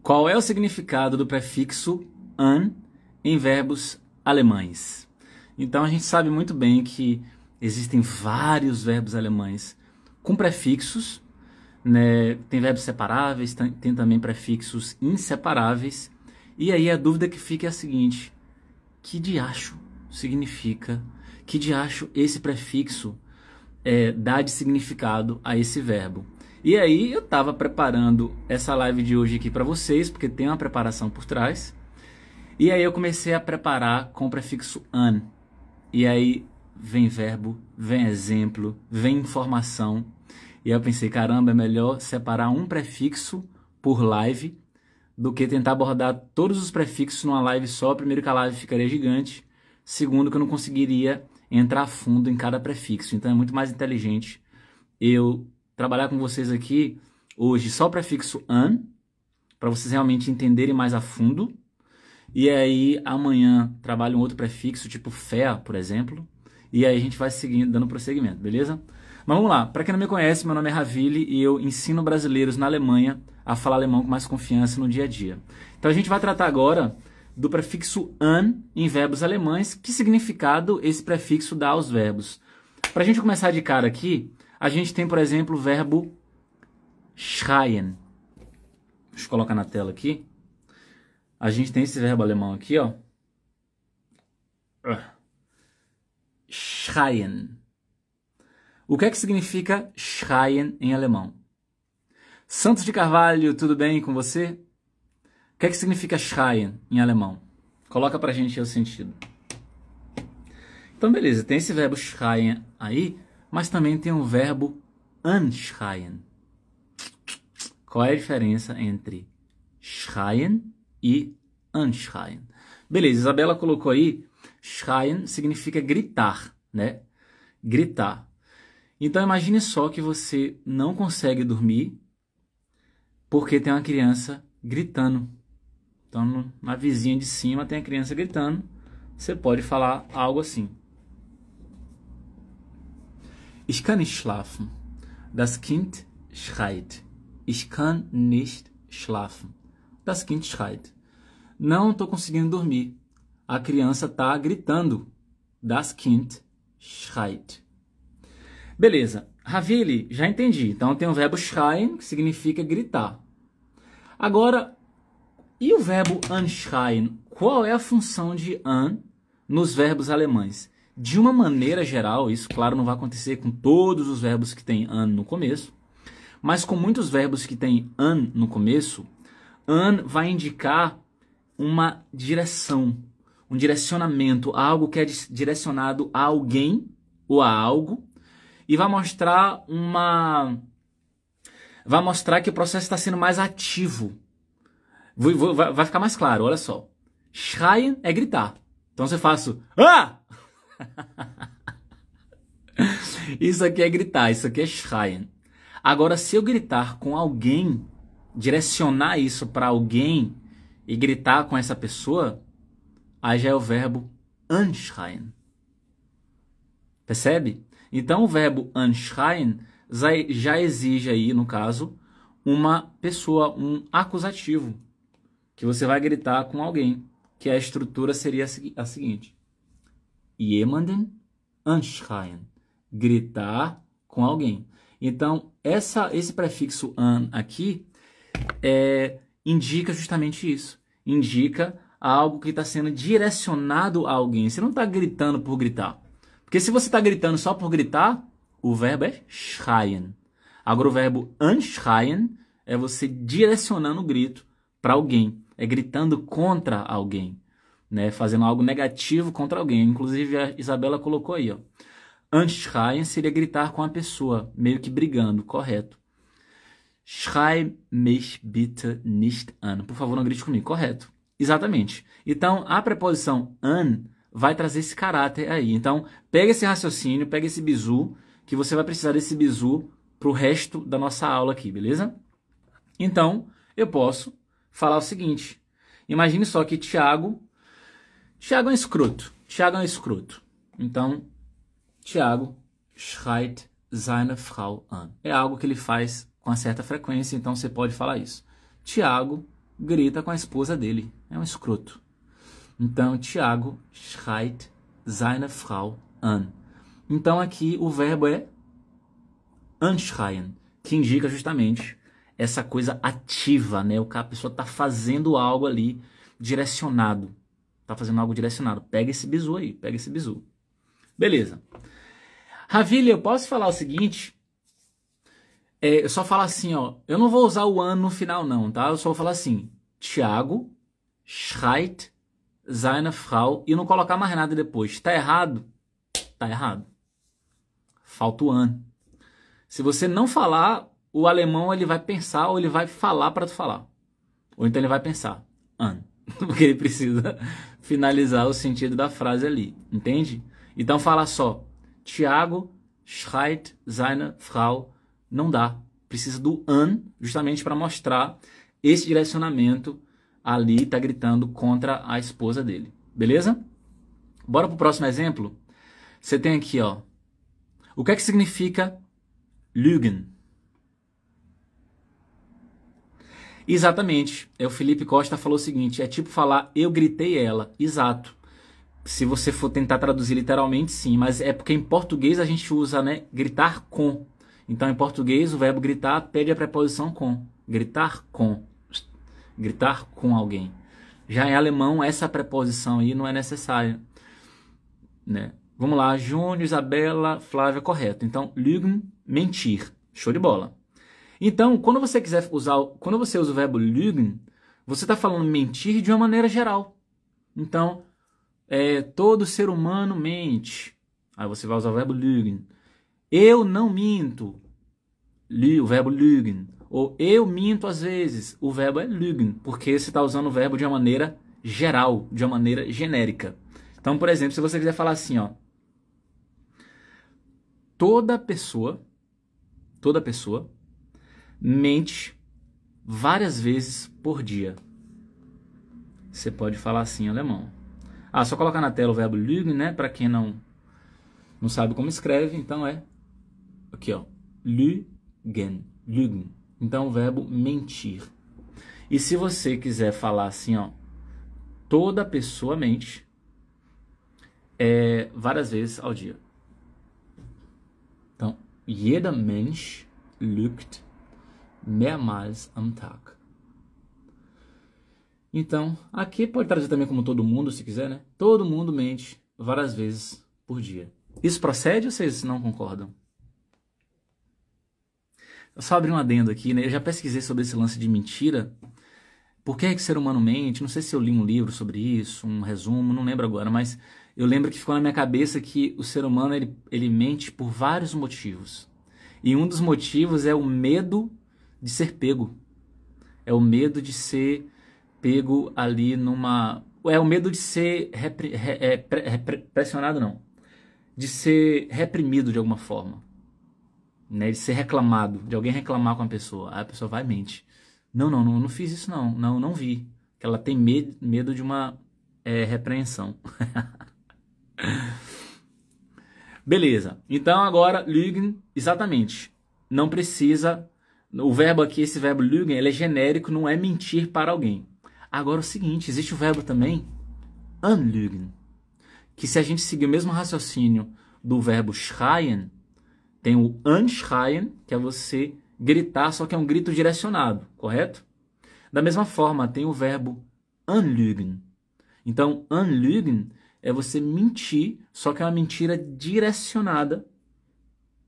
Qual é o significado do prefixo an em verbos alemães? Então a gente sabe muito bem que existem vários verbos alemães com prefixos, né? Tem verbos separáveis, tem também prefixos inseparáveis. E aí a dúvida que fica é a seguinte: que diacho significa, que diacho esse prefixo dá de significado a esse verbo? E aí eu estava preparando essa live de hoje aqui para vocês, porque tem uma preparação por trás. E aí eu comecei a preparar com o prefixo an. E aí vem verbo, vem exemplo, vem informação. E aí eu pensei, caramba, é melhor separar um prefixo por live do que tentar abordar todos os prefixos numa live só. Primeiro, que a live ficaria gigante. Segundo, que eu não conseguiria entrar a fundo em cada prefixo. Então é muito mais inteligente eu trabalhar com vocês aqui hoje só o prefixo an, para vocês realmente entenderem mais a fundo. E aí amanhã trabalho um outro prefixo, tipo fé, por exemplo. E aí a gente vai seguindo, dando prosseguimento, beleza? Mas vamos lá. Para quem não me conhece, meu nome é Ravili e eu ensino brasileiros na Alemanha a falar alemão com mais confiança no dia a dia. Então a gente vai tratar agora do prefixo an em verbos alemães. Que significado esse prefixo dá aos verbos? Para a gente começar de cara aqui, a gente tem, por exemplo, o verbo schreien. Deixa eu colocar na tela aqui. A gente tem esse verbo alemão aqui, ó. Schreien. O que é que significa schreien em alemão? Santos de Carvalho, tudo bem com você? O que é que significa schreien em alemão? Coloca pra gente aí o sentido. Então, beleza, tem esse verbo schreien aí, mas também tem o verbo anschreien. Qual é a diferença entre schreien e anschreien? Beleza, Isabela colocou aí, schreien significa gritar, né? Gritar. Então imagine só que você não consegue dormir porque tem uma criança gritando. Então na vizinha de cima tem a criança gritando. Você pode falar algo assim: Ich kann nicht schlafen. Das Kind schreit. Ich kann nicht schlafen. Das Kind schreit. Não estou conseguindo dormir. A criança está gritando. Das Kind schreit. Beleza. Ravili, já entendi. Então tem o verbo schreien, que significa gritar. Agora, e o verbo anschreien? Qual é a função de an nos verbos alemães? De uma maneira geral, isso claro não vai acontecer com todos os verbos que tem an no começo, mas com muitos verbos que tem an no começo, an vai indicar uma direção, um direcionamento, algo que é direcionado a alguém ou a algo, e vai mostrar que o processo está sendo mais ativo. Vai ficar mais claro, olha só. Schreien é gritar. Então você faz ah! Isso aqui é gritar, isso aqui é schreien. Agora, se eu gritar com alguém, direcionar isso para alguém e gritar com essa pessoa, aí já é o verbo anschreien. Percebe? Então o verbo anschreien já exige aí, no caso, uma pessoa, um acusativo, que você vai gritar com alguém, que a estrutura seria a seguinte: jemanden anschreien, gritar com alguém. Então esse prefixo an aqui indica justamente isso, indica algo que está sendo direcionado a alguém. Você não está gritando por gritar, porque se você está gritando só por gritar, o verbo é schreien. Agora o verbo anschreien é você direcionando o grito para alguém, é gritando contra alguém, né? Fazendo algo negativo contra alguém. Inclusive a Isabela colocou aí, ó. Anschreien seria gritar com a pessoa, meio que brigando, correto. Schrei mich bitte nicht an. Por favor, não grite comigo, correto. Exatamente. Então a preposição an vai trazer esse caráter aí. Então pega esse raciocínio, pega esse bizu, que você vai precisar desse bizu para o resto da nossa aula aqui, beleza? Então eu posso falar o seguinte: imagine só que Tiago é um escroto. Tiago é um escroto. Então, Tiago schreit seine Frau an. É algo que ele faz com uma certa frequência, então você pode falar isso. Tiago grita com a esposa dele. É um escroto. Então, Tiago schreit seine Frau an. Então, aqui o verbo é anschreien, que indica justamente essa coisa ativa, né? A pessoa está fazendo algo ali direcionado. Está fazendo algo direcionado. Pega esse bizu aí, pega esse bizu. Beleza. Ravili, eu posso falar o seguinte? Eu só falo assim, ó. Eu não vou usar o an no final, não, tá? Eu só vou falar assim. Tiago schreit seine Frau e não colocar mais nada depois. Tá errado? Tá errado. Falta o an. Se você não falar, o alemão ele vai pensar ou ele vai falar para tu falar. Ou então ele vai pensar an. Porque ele precisa finalizar o sentido da frase ali. Entende? Então fala só. Tiago schreit seine Frau. Não dá. Precisa do an justamente para mostrar esse direcionamento ali, tá gritando contra a esposa dele. Beleza? Bora pro próximo exemplo? Você tem aqui, ó. O que é que significa lügen? Exatamente. O Felipe Costa falou o seguinte, é tipo falar eu gritei ela. Exato. Se você for tentar traduzir literalmente, sim, mas é porque em português a gente usa, né, gritar com. Então, em português, o verbo gritar pede a preposição com. Gritar com. Gritar com alguém. Já em alemão, essa preposição aí não é necessária. Né? Vamos lá. Júnior, Isabela, Flávia, correto. Então, lügen, mentir. Show de bola. Então, quando você quiser usar, quando você usa o verbo lügen, você está falando mentir de uma maneira geral. Então, todo ser humano mente. Aí você vai usar o verbo lügen. Eu não minto, o verbo lügen. Ou eu minto às vezes, o verbo é lügen, porque você está usando o verbo de uma maneira geral, de uma maneira genérica. Então, por exemplo, se você quiser falar assim, ó, toda pessoa mente várias vezes por dia. Você pode falar assim em alemão. Só colocar na tela o verbo lügen, né? Para quem não sabe como escreve, então é aqui, ó, lügen, lügen. Então, o verbo mentir. E se você quiser falar assim, ó, toda pessoa mente várias vezes ao dia. Então, jeder Mensch lügt mehrmals am Tag. Então, aqui pode traduzir também como todo mundo, se quiser, né? Todo mundo mente várias vezes por dia. Isso procede ou vocês não concordam? Eu só abri um adendo aqui, né? Eu já pesquisei sobre esse lance de mentira. Por que é que o ser humano mente? Não sei se eu li um livro sobre isso, um resumo, não lembro agora, mas eu lembro que ficou na minha cabeça que o ser humano ele mente por vários motivos. E um dos motivos é o medo de ser pego. É o medo de ser pego ali numa... É o medo de ser pressionado, não. De ser reprimido de alguma forma. Né, de ser reclamado, de alguém reclamar com a pessoa. Aí a pessoa vai e mente. Não fiz isso não vi. Que ela tem medo de uma repreensão. Beleza. Então agora, lügen, exatamente. Não precisa... O verbo aqui, esse verbo lügen, ele é genérico, não é mentir para alguém. Agora o seguinte, existe o verbo também anlügen. Que se a gente seguir o mesmo raciocínio do verbo schreien, tem o anschreien, que é você gritar, só que é um grito direcionado, correto? Da mesma forma, tem o verbo anlügen. Então, anlügen é você mentir, só que é uma mentira direcionada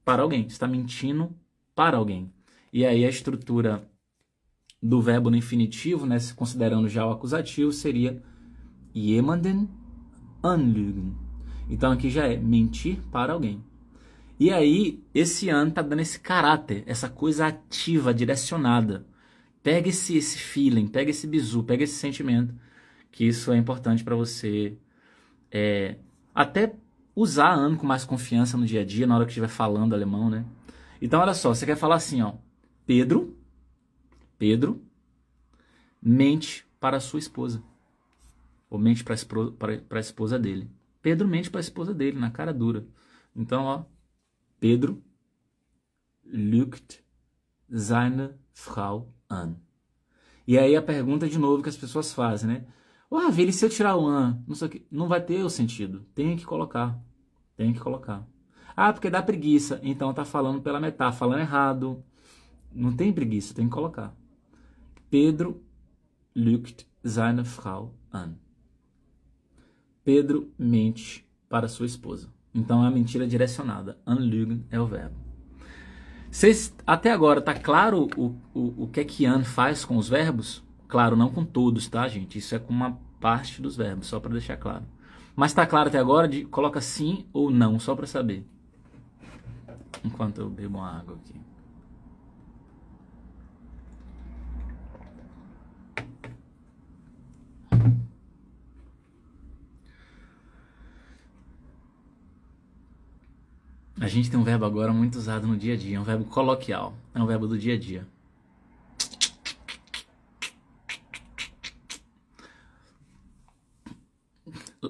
para alguém. Você está mentindo para alguém. E aí a estrutura do verbo no infinitivo, né, considerando já o acusativo, seria jemanden anlügen. Então aqui já é mentir para alguém. E aí, esse an tá dando esse caráter, essa coisa ativa, direcionada. Pega esse feeling, pega esse bizu, pega esse sentimento, que isso é importante para você até usar an com mais confiança no dia a dia, na hora que estiver falando alemão, né? Então, olha só, você quer falar assim, ó, Pedro mente para a sua esposa. Ou mente para a esposa dele. Pedro mente para a esposa dele, na cara dura. Então, ó, Pedro lügt seine Frau an. E aí a pergunta de novo que as pessoas fazem, né? Ah, Vili, se eu tirar o an, não sei o que, não vai ter o sentido. Tem que colocar. Tem que colocar. Ah, porque dá preguiça. Então tá falando pela metáfora, falando errado. Não tem preguiça, tem que colocar. Pedro lügt seine Frau an. Pedro mente para sua esposa. Então é uma mentira direcionada. Anlügen é o verbo. Até agora tá claro o que é que an faz com os verbos? Claro, não com todos, tá, gente? Isso é com uma parte dos verbos, só para deixar claro. Mas tá claro até agora? Coloca sim ou não, só para saber. Enquanto eu bebo uma água aqui. A gente tem um verbo agora muito usado no dia a dia, é um verbo coloquial, é um verbo do dia a dia.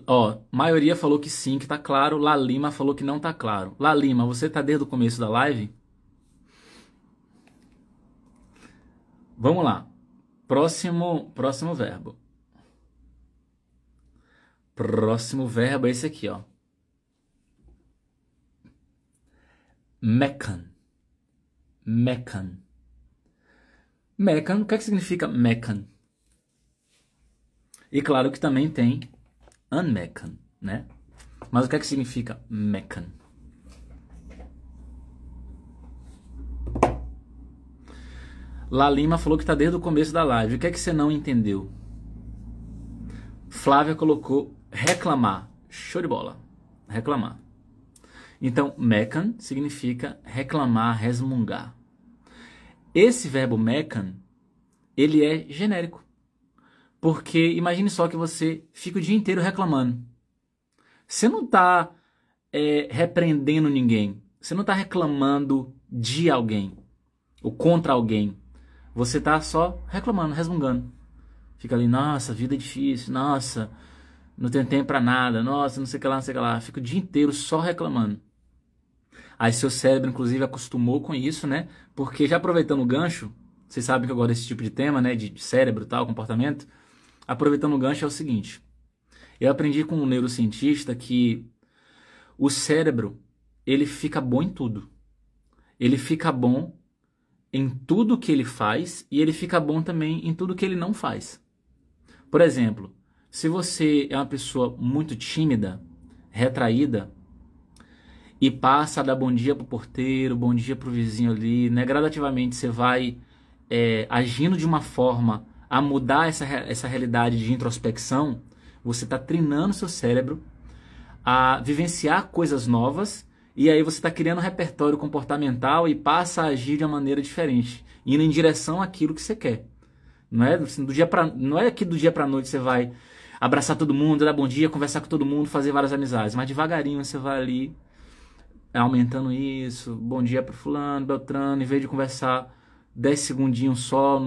Ó, maioria falou que sim, que tá claro. La Lima falou que não tá claro. La Lima, você tá desde o começo da live? Vamos lá. Próximo verbo. Próximo verbo é esse aqui, ó. Meckern. Meckern. Meckern, o que é que significa meckern? E claro que também tem anmeckern, né? Mas o que é que significa meckern? La Lima falou que está desde o começo da live. O que é que você não entendeu? Flávia colocou reclamar. Show de bola. Reclamar. Então, meckern significa reclamar, resmungar. Esse verbo meckern, ele é genérico. Porque imagine só que você fica o dia inteiro reclamando. Você não está repreendendo ninguém. Você não está reclamando de alguém ou contra alguém. Você está só reclamando, resmungando. Fica ali, nossa, vida é difícil, nossa, não tenho tempo para nada, nossa, não sei o que lá, não sei o que lá. Fica o dia inteiro só reclamando. Aí seu cérebro, inclusive, acostumou com isso, né? Porque já aproveitando o gancho, vocês sabem que eu gosto desse tipo de tema, né? De cérebro e tal, comportamento. Aproveitando o gancho é o seguinte. Eu aprendi com um neurocientista que o cérebro, ele fica bom em tudo. Ele fica bom em tudo que ele faz e ele fica bom também em tudo que ele não faz. Por exemplo, se você é uma pessoa muito tímida, retraída, e passa a dar bom dia pro porteiro, bom dia pro vizinho ali, né? Gradativamente você vai agindo de uma forma a mudar essa realidade de introspecção, você está treinando seu cérebro a vivenciar coisas novas e aí você está criando um repertório comportamental e passa a agir de uma maneira diferente, indo em direção àquilo que você quer. Não é, não é que do dia para a noite você vai abraçar todo mundo, dar bom dia, conversar com todo mundo, fazer várias amizades, mas devagarinho você vai ali aumentando isso, bom dia para fulano, beltrano, em vez de conversar 10 segundinhos só,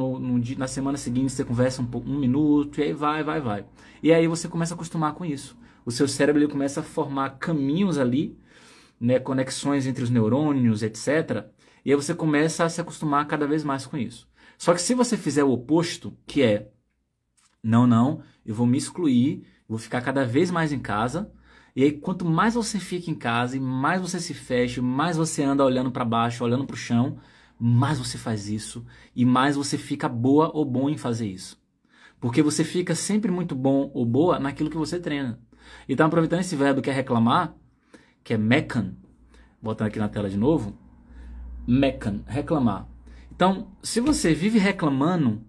na semana seguinte você conversa um minuto, e aí vai. E aí você começa a acostumar com isso. O seu cérebro ele começa a formar caminhos ali, né, conexões entre os neurônios, etc. E aí você começa a se acostumar cada vez mais com isso. Só que se você fizer o oposto, que é, não, eu vou me excluir, vou ficar cada vez mais em casa. E aí, quanto mais você fica em casa e mais você se fecha, mais você anda olhando para baixo, olhando para o chão, mais você faz isso e mais você fica boa ou bom em fazer isso. Porque você fica sempre muito bom ou boa naquilo que você treina. Então, aproveitando esse verbo que é reclamar, que é meckern, voltando aqui na tela de novo, meckern, reclamar. Então, se você vive reclamando,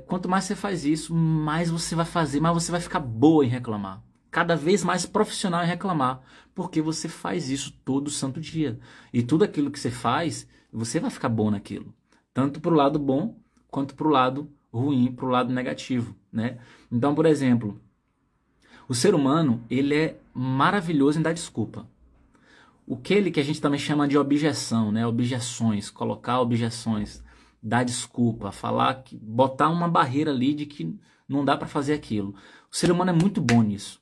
quanto mais você faz isso, mais você vai fazer, mais você vai ficar boa em reclamar. Cada vez mais profissional em reclamar, porque você faz isso todo santo dia. E tudo aquilo que você faz, você vai ficar bom naquilo. Tanto para o lado bom, quanto para o lado ruim, para o lado negativo, né? Então, por exemplo, o ser humano, ele é maravilhoso em dar desculpa. O que a gente também chama de objeção, né? Objeções, colocar objeções, dar desculpa, falar, botar uma barreira ali de que não dá para fazer aquilo. O ser humano é muito bom nisso.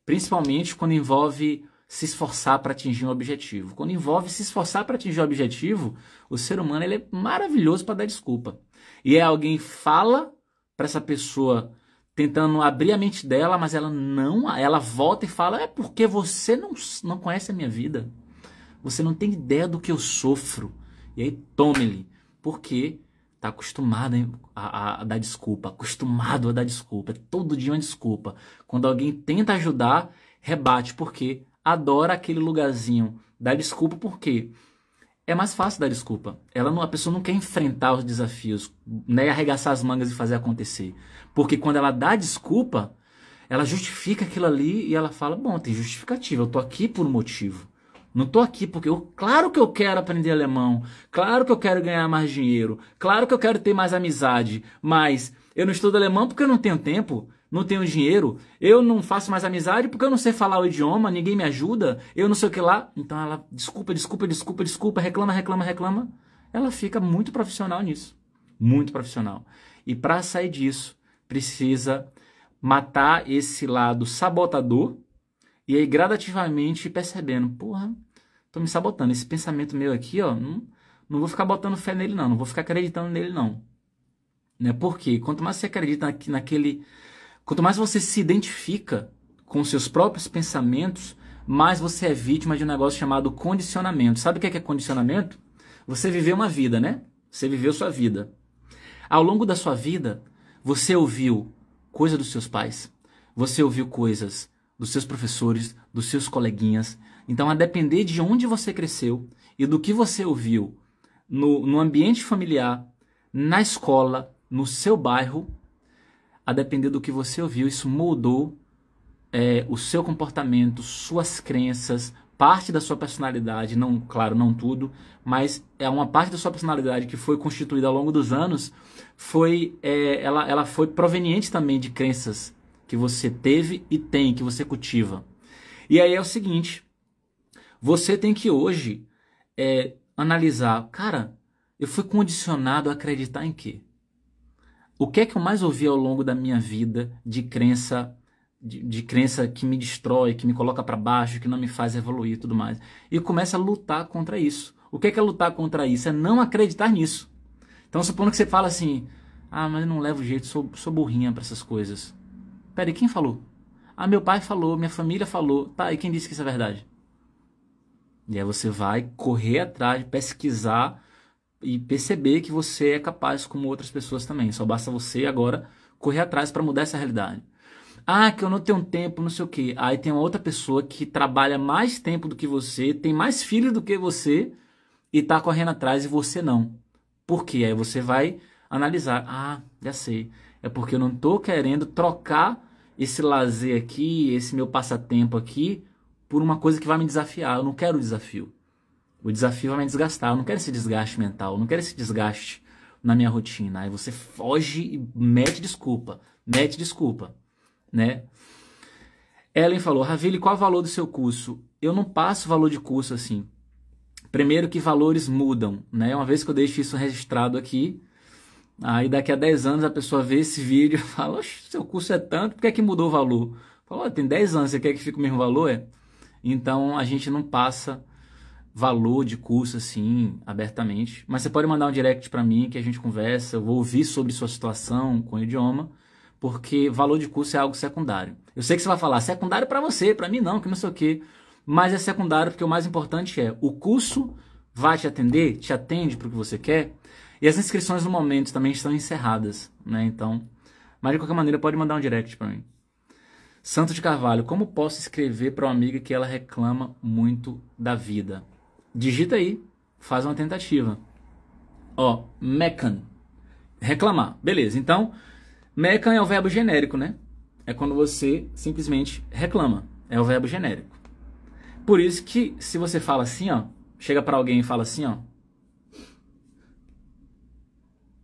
Principalmente quando envolve se esforçar para atingir um objetivo. Quando envolve se esforçar para atingir um objetivo, o ser humano ele é maravilhoso para dar desculpa. E é alguém fala para essa pessoa tentando abrir a mente dela, mas ela volta e fala, é porque você não conhece a minha vida. Você não tem ideia do que eu sofro. E aí tome-lhe, porque tá acostumado a dar desculpa, acostumado a dar desculpa. É todo dia uma desculpa. Quando alguém tenta ajudar, rebate, porque adora aquele lugarzinho. Dá desculpa porque é mais fácil dar desculpa. A pessoa não quer enfrentar os desafios, né, arregaçar as mangas e fazer acontecer. Porque quando ela dá desculpa, ela justifica aquilo ali e ela fala, bom, tem justificativa, eu tô aqui por um motivo. Não tô aqui porque claro que eu quero aprender alemão, claro que eu quero ganhar mais dinheiro, claro que eu quero ter mais amizade, mas eu não estudo alemão porque eu não tenho tempo, não tenho dinheiro, eu não faço mais amizade porque eu não sei falar o idioma, ninguém me ajuda, eu não sei o que lá. Então ela desculpa, reclama. Ela fica muito profissional nisso, muito profissional. E para sair disso, precisa matar esse lado sabotador. E aí, gradativamente, percebendo, porra, tô me sabotando. Esse pensamento meu aqui, ó, não vou ficar botando fé nele, não vou ficar acreditando nele, não. Né? Porque quanto mais você acredita naquele... Quanto mais você se identifica com seus próprios pensamentos, mais você é vítima de um negócio chamado condicionamento. Sabe o que é condicionamento? Você viveu uma vida, né? Você viveu sua vida. Ao longo da sua vida, você ouviu coisa dos seus pais. Você ouviu coisas dos seus professores, dos seus coleguinhas. Então, a depender de onde você cresceu e do que você ouviu no ambiente familiar, na escola, no seu bairro, a depender do que você ouviu, isso moldou o seu comportamento, suas crenças, parte da sua personalidade, não, claro, não tudo, mas é uma parte da sua personalidade que foi constituída ao longo dos anos, ela foi proveniente também de crenças que você teve e tem, que você cultiva. E aí é o seguinte, você tem que hoje analisar, cara, eu fui condicionado a acreditar em quê? O que é que eu mais ouvi ao longo da minha vida de crença, de crença que me destrói, que me coloca para baixo, que não me faz evoluir e tudo mais? E começa a lutar contra isso. O que é lutar contra isso? É não acreditar nisso. Então, supondo que você fala assim, mas eu não levo jeito, sou burrinha para essas coisas. Peraí, quem falou? Meu pai falou, minha família falou. Tá, e quem disse que isso é verdade? E aí você vai correr atrás, pesquisar e perceber que você é capaz como outras pessoas também. Só basta você agora correr atrás para mudar essa realidade. Que eu não tenho tempo, não sei o quê. Aí tem uma outra pessoa que trabalha mais tempo do que você, tem mais filhos do que você e tá correndo atrás e você não. Por quê? Aí você vai analisar. Já sei. É porque eu não estou querendo trocar esse lazer aqui, esse meu passatempo aqui, por uma coisa que vai me desafiar. Eu não quero o desafio. O desafio vai me desgastar. Eu não quero esse desgaste mental. Eu não quero esse desgaste na minha rotina. Aí você foge e mete desculpa. Né? Ellen falou, Ravili, qual é o valor do seu curso? Eu não passo valor de curso assim. Primeiro que valores mudam. Né? Uma vez que eu deixo isso registrado aqui, aí daqui a 10 anos a pessoa vê esse vídeo e fala, oxe, seu curso é tanto, por que é que mudou o valor? Fala, tem 10 anos, você quer que fique o mesmo valor? Então a gente não passa valor de curso assim, abertamente. Mas você pode mandar um direct para mim que a gente conversa, eu vou ouvir sobre sua situação com o idioma, porque valor de curso é algo secundário. Eu sei que você vai falar, secundário para você, para mim não, que não sei o quê. Mas é secundário porque o mais importante é, o curso vai te atender, te atende para o que você quer. E as inscrições no momento também estão encerradas, né? Então, mas de qualquer maneira pode mandar um direct para mim. Santo de Carvalho, como posso escrever para uma amiga que ela reclama muito da vida? Digita aí, faz uma tentativa. Mecan, reclamar, beleza. Então, mecan é o verbo genérico, né? É quando você simplesmente reclama, é o verbo genérico. Por isso que se você fala assim, chega para alguém e fala assim,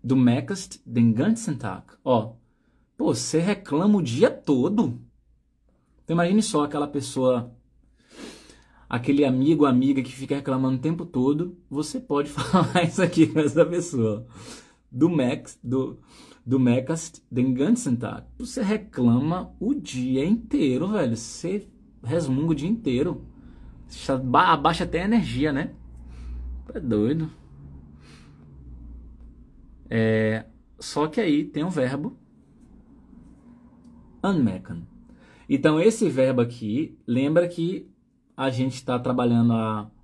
Du meckerst den ganzen Tag. Você reclama o dia todo. Então imagine só aquela pessoa, aquele amigo ou amiga que fica reclamando o tempo todo. Você pode falar isso aqui com essa pessoa. Du meckerst den ganzen Tag. Você reclama o dia inteiro, velho. Você resmunga o dia inteiro. Abaixa até a energia, né? É doido. Só que aí tem o verbo anmerken. Então, esse verbo aqui, lembra que a gente está trabalhando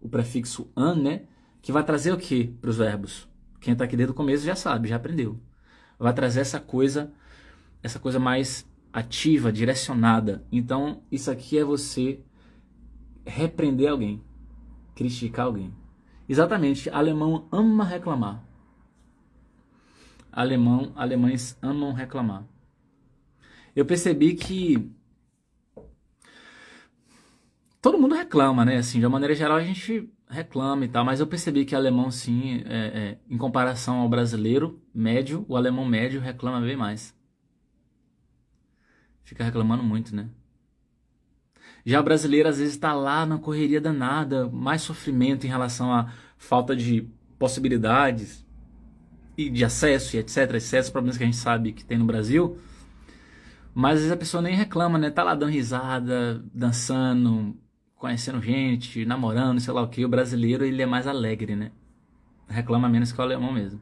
o prefixo an, né? Que vai trazer o que para os verbos? Quem está aqui desde o começo já sabe, já aprendeu. Vai trazer essa coisa mais ativa, direcionada. Então, isso aqui é você repreender alguém, criticar alguém. Exatamente, alemão ama reclamar. Alemães amam reclamar. Eu percebi que todo mundo reclama, né? Assim, de uma maneira geral a gente reclama e tal, mas eu percebi que alemão, sim, em comparação ao brasileiro médio, o alemão médio reclama bem mais. Fica reclamando muito, né? Já o brasileiro às vezes está lá na correria danada, mais sofrimento em relação à falta de possibilidades e de acesso e etc, esses problemas que a gente sabe que tem no Brasil. Mas às vezes a pessoa nem reclama, né? Tá lá dando risada, dançando, conhecendo gente, namorando, sei lá o que. O brasileiro, ele é mais alegre, né? Reclama menos que o alemão mesmo.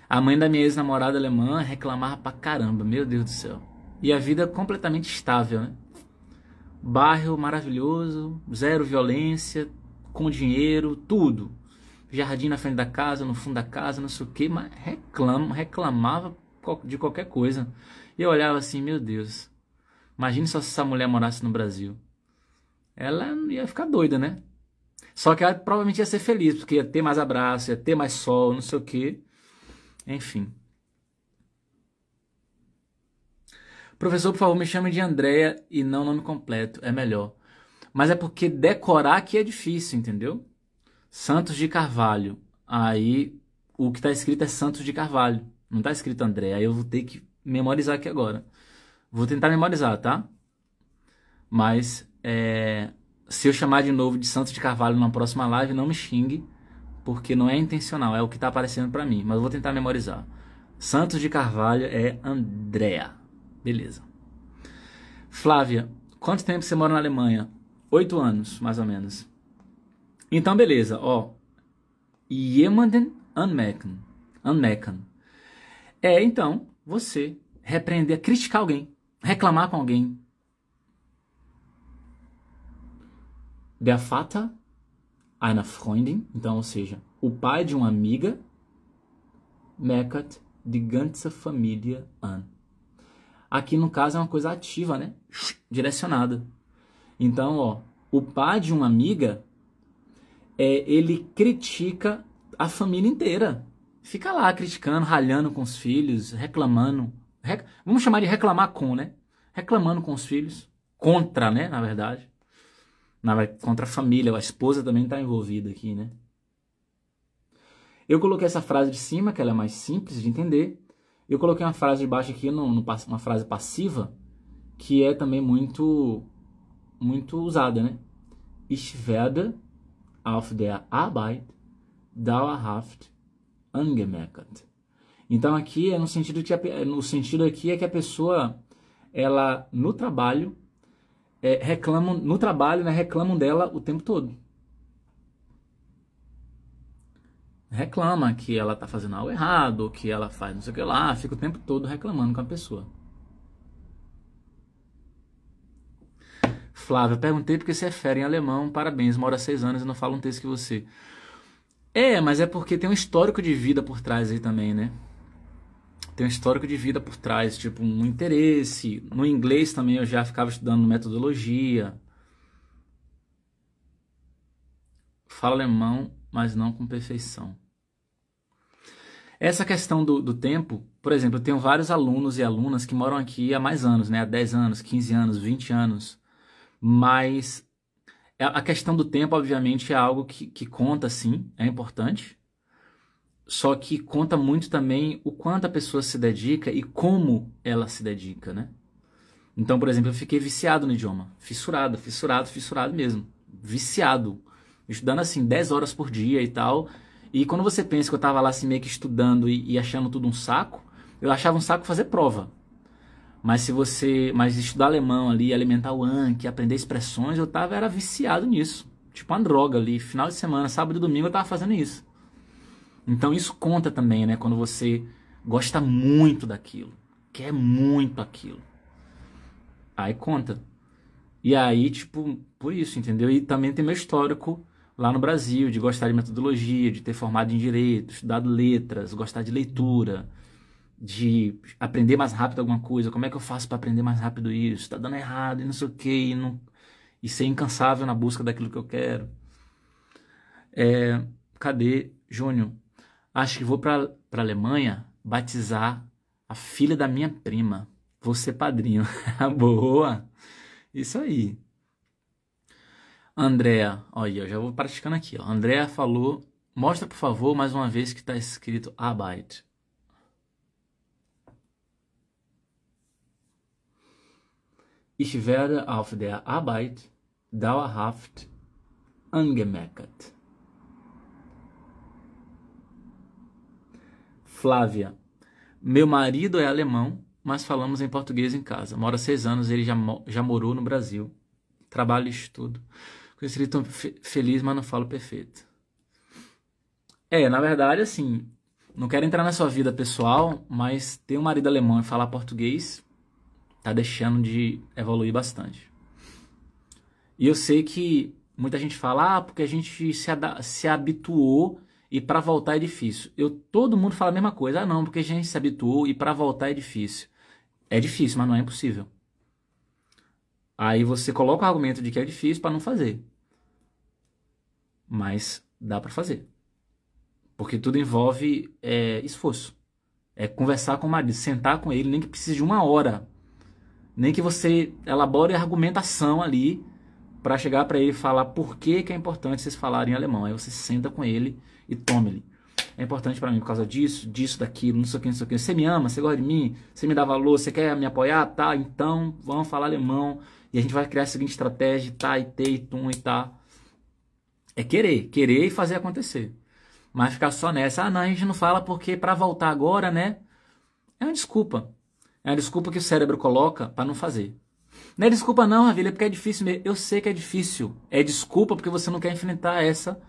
A mãe da minha ex-namorada alemã reclamava pra caramba, meu Deus do céu. E a vida completamente estável, né? Bairro maravilhoso, zero violência, com dinheiro, tudo. Jardim na frente da casa, no fundo da casa, não sei o que, mas reclamava de qualquer coisa. E eu olhava assim, meu Deus, imagine só se essa mulher morasse no Brasil. Ela ia ficar doida, né? Só que ela provavelmente ia ser feliz, porque ia ter mais abraço, ia ter mais sol, não sei o que. Enfim. Professor, por favor, me chame de Andréa e não nome completo, é melhor. Mas é porque decorar aqui é difícil, entendeu? Santos de Carvalho. Aí o que está escrito é Santos de Carvalho. Não está escrito André. Aí eu vou ter que memorizar aqui agora. Vou tentar memorizar, tá? Mas se eu chamar de novo de Santos de Carvalho na próxima live, não me xingue, porque não é intencional, é o que está aparecendo para mim. Mas eu vou tentar memorizar. Santos de Carvalho é Andréa. Beleza. Flávia, quanto tempo você mora na Alemanha? 8 anos, mais ou menos. Então, beleza, ó. Jemanden anmerken. Então, você repreender, criticar alguém, reclamar com alguém. Der Vater einer Freundin, então, ou seja, o pai de uma amiga, meckert die ganze Familie an. Aqui, no caso, é uma coisa ativa, né? Direcionada. Então, ó, o pai de uma amiga, ele critica a família inteira. Fica lá criticando, ralhando com os filhos, reclamando. Vamos chamar de reclamar com, né? Reclamando com os filhos. Contra, né? Na verdade. Contra a família. A esposa também está envolvida aqui, né? Eu coloquei essa frase de cima, que ela é mais simples de entender. Eu coloquei uma frase de baixo aqui, uma frase passiva, que é também muito usada, né? Ich werde auf der Arbeit dauerhaft angemerkt. Então aqui é no sentido aqui é que a pessoa, ela no trabalho reclamam dela o tempo todo. Reclama que ela tá fazendo algo errado, ou que ela faz não sei o que lá, fica o tempo todo reclamando com a pessoa. Flávia, perguntei porque você é fera em alemão, parabéns, mora há 6 anos e não fala um texto que você. Mas é porque tem um histórico de vida por trás aí também, né? Tem um histórico de vida por trás, tipo um interesse. No inglês também eu já ficava estudando metodologia. Falo alemão, mas não com perfeição. Essa questão do tempo, por exemplo, eu tenho vários alunos e alunas que moram aqui há mais anos, né? Há 10 anos, 15 anos, 20 anos. Mas a questão do tempo, obviamente, é algo que conta, sim, é importante. Só que conta muito também o quanto a pessoa se dedica e como ela se dedica, né? Então, por exemplo, eu fiquei viciado no idioma. Fissurado mesmo. Viciado. Estudando assim 10 horas por dia e tal. E quando você pensa que eu tava lá assim meio que estudando e achando tudo um saco, eu achava um saco fazer prova. Mas estudar alemão ali, alimentar o Anki, aprender expressões, era viciado nisso. Tipo uma droga ali, final de semana, sábado e domingo eu tava fazendo isso. Então isso conta também, né? Quando você gosta muito daquilo, quer muito aquilo. Aí conta. E aí, tipo, por isso, entendeu? E também tem meu histórico lá no Brasil, de gostar de metodologia, de ter formado em direito, estudado letras, gostar de leitura, de aprender mais rápido alguma coisa. Como é que eu faço para aprender mais rápido isso? Tá dando errado e não sei o quê, e ser incansável na busca daquilo que eu quero. Cadê, Júnior? Acho que vou para Alemanha batizar a filha da minha prima. Vou ser padrinho. Boa! Isso aí. Andréa, olha, eu já vou praticando aqui. Ó. Andréa falou, mostra por favor mais uma vez que está escrito Arbeit. Ich werde auf der Arbeit dauerhaft angemeckert. Flávia, meu marido é alemão, mas falamos em português em casa. Mora há 6 anos, ele já morou no Brasil. Trabalho e estudo. Conheci tão feliz, mas não falo perfeito. Na verdade, assim, não quero entrar na sua vida pessoal, mas ter um marido alemão e falar português tá deixando de evoluir bastante. E eu sei que muita gente fala, porque a gente se habituou e para voltar é difícil. Todo mundo fala a mesma coisa. Não, porque a gente se habituou e para voltar é difícil. É difícil, mas não é impossível. Aí você coloca o argumento de que é difícil para não fazer. Mas dá para fazer. Porque tudo envolve esforço. É conversar com o marido, sentar com ele, nem que precise de 1 hora. Nem que você elabore argumentação ali para chegar para ele e falar por que é importante vocês falarem alemão. Aí você senta com ele e tome-lhe. É importante para mim por causa disso, daquilo, não sei o que, não sei o que. Você me ama, você gosta de mim, você me dá valor, você quer me apoiar? Tá, então vamos falar alemão. E a gente vai criar a seguinte estratégia, tá, e te, e tum, e tá. É querer e fazer acontecer. Mas ficar só nessa, não, a gente não fala porque para voltar agora, né? É uma desculpa. É uma desculpa que o cérebro coloca para não fazer. Não é desculpa não, Ravilha, porque é difícil mesmo. Eu sei que é difícil. É desculpa porque você não quer enfrentar essa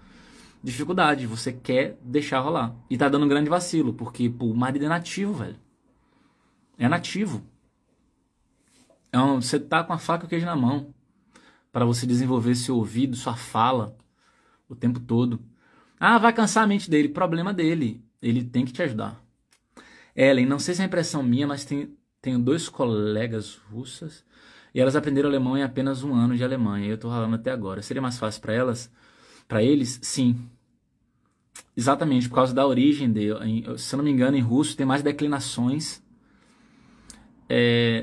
dificuldade. Você quer deixar rolar. E tá dando um grande vacilo, porque o marido é nativo, velho. É nativo. Você tá com a faca e o queijo na mão para você desenvolver seu ouvido, sua fala o tempo todo. Vai cansar a mente dele. Problema dele. Ele tem que te ajudar. Ellen, não sei se é impressão minha, mas tenho 2 colegas russas e elas aprenderam alemão em apenas 1 ano de Alemanha. E eu tô ralando até agora. Seria mais fácil para elas? Para eles? Sim. Exatamente, por causa da origem dele. Se eu não me engano, em russo tem mais declinações.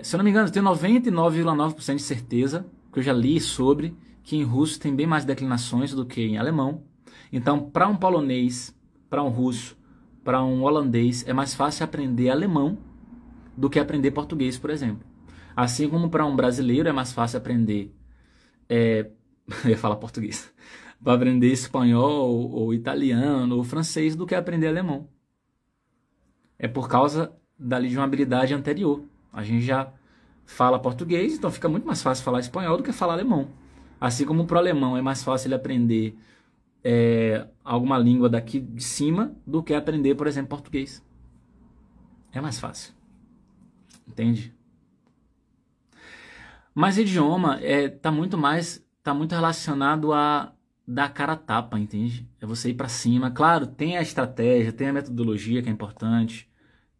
Se eu não me engano, eu tenho 99,9% de certeza, que eu já li sobre, que em russo tem bem mais declinações do que em alemão. Então, para um polonês, para um russo, para um holandês, é mais fácil aprender alemão do que aprender português, por exemplo. Assim como para um brasileiro é mais fácil aprender... eu ia falar português. Para aprender espanhol, ou italiano, ou francês, do que aprender alemão. É por causa de uma habilidade anterior. A gente já fala português, então fica muito mais fácil falar espanhol do que falar alemão. Assim como para o alemão é mais fácil ele aprender alguma língua daqui de cima do que aprender, por exemplo, português. É mais fácil. Entende? Mas idioma tá muito relacionado a dar cara a tapa, entende? É você ir para cima. Claro, tem a estratégia, tem a metodologia que é importante.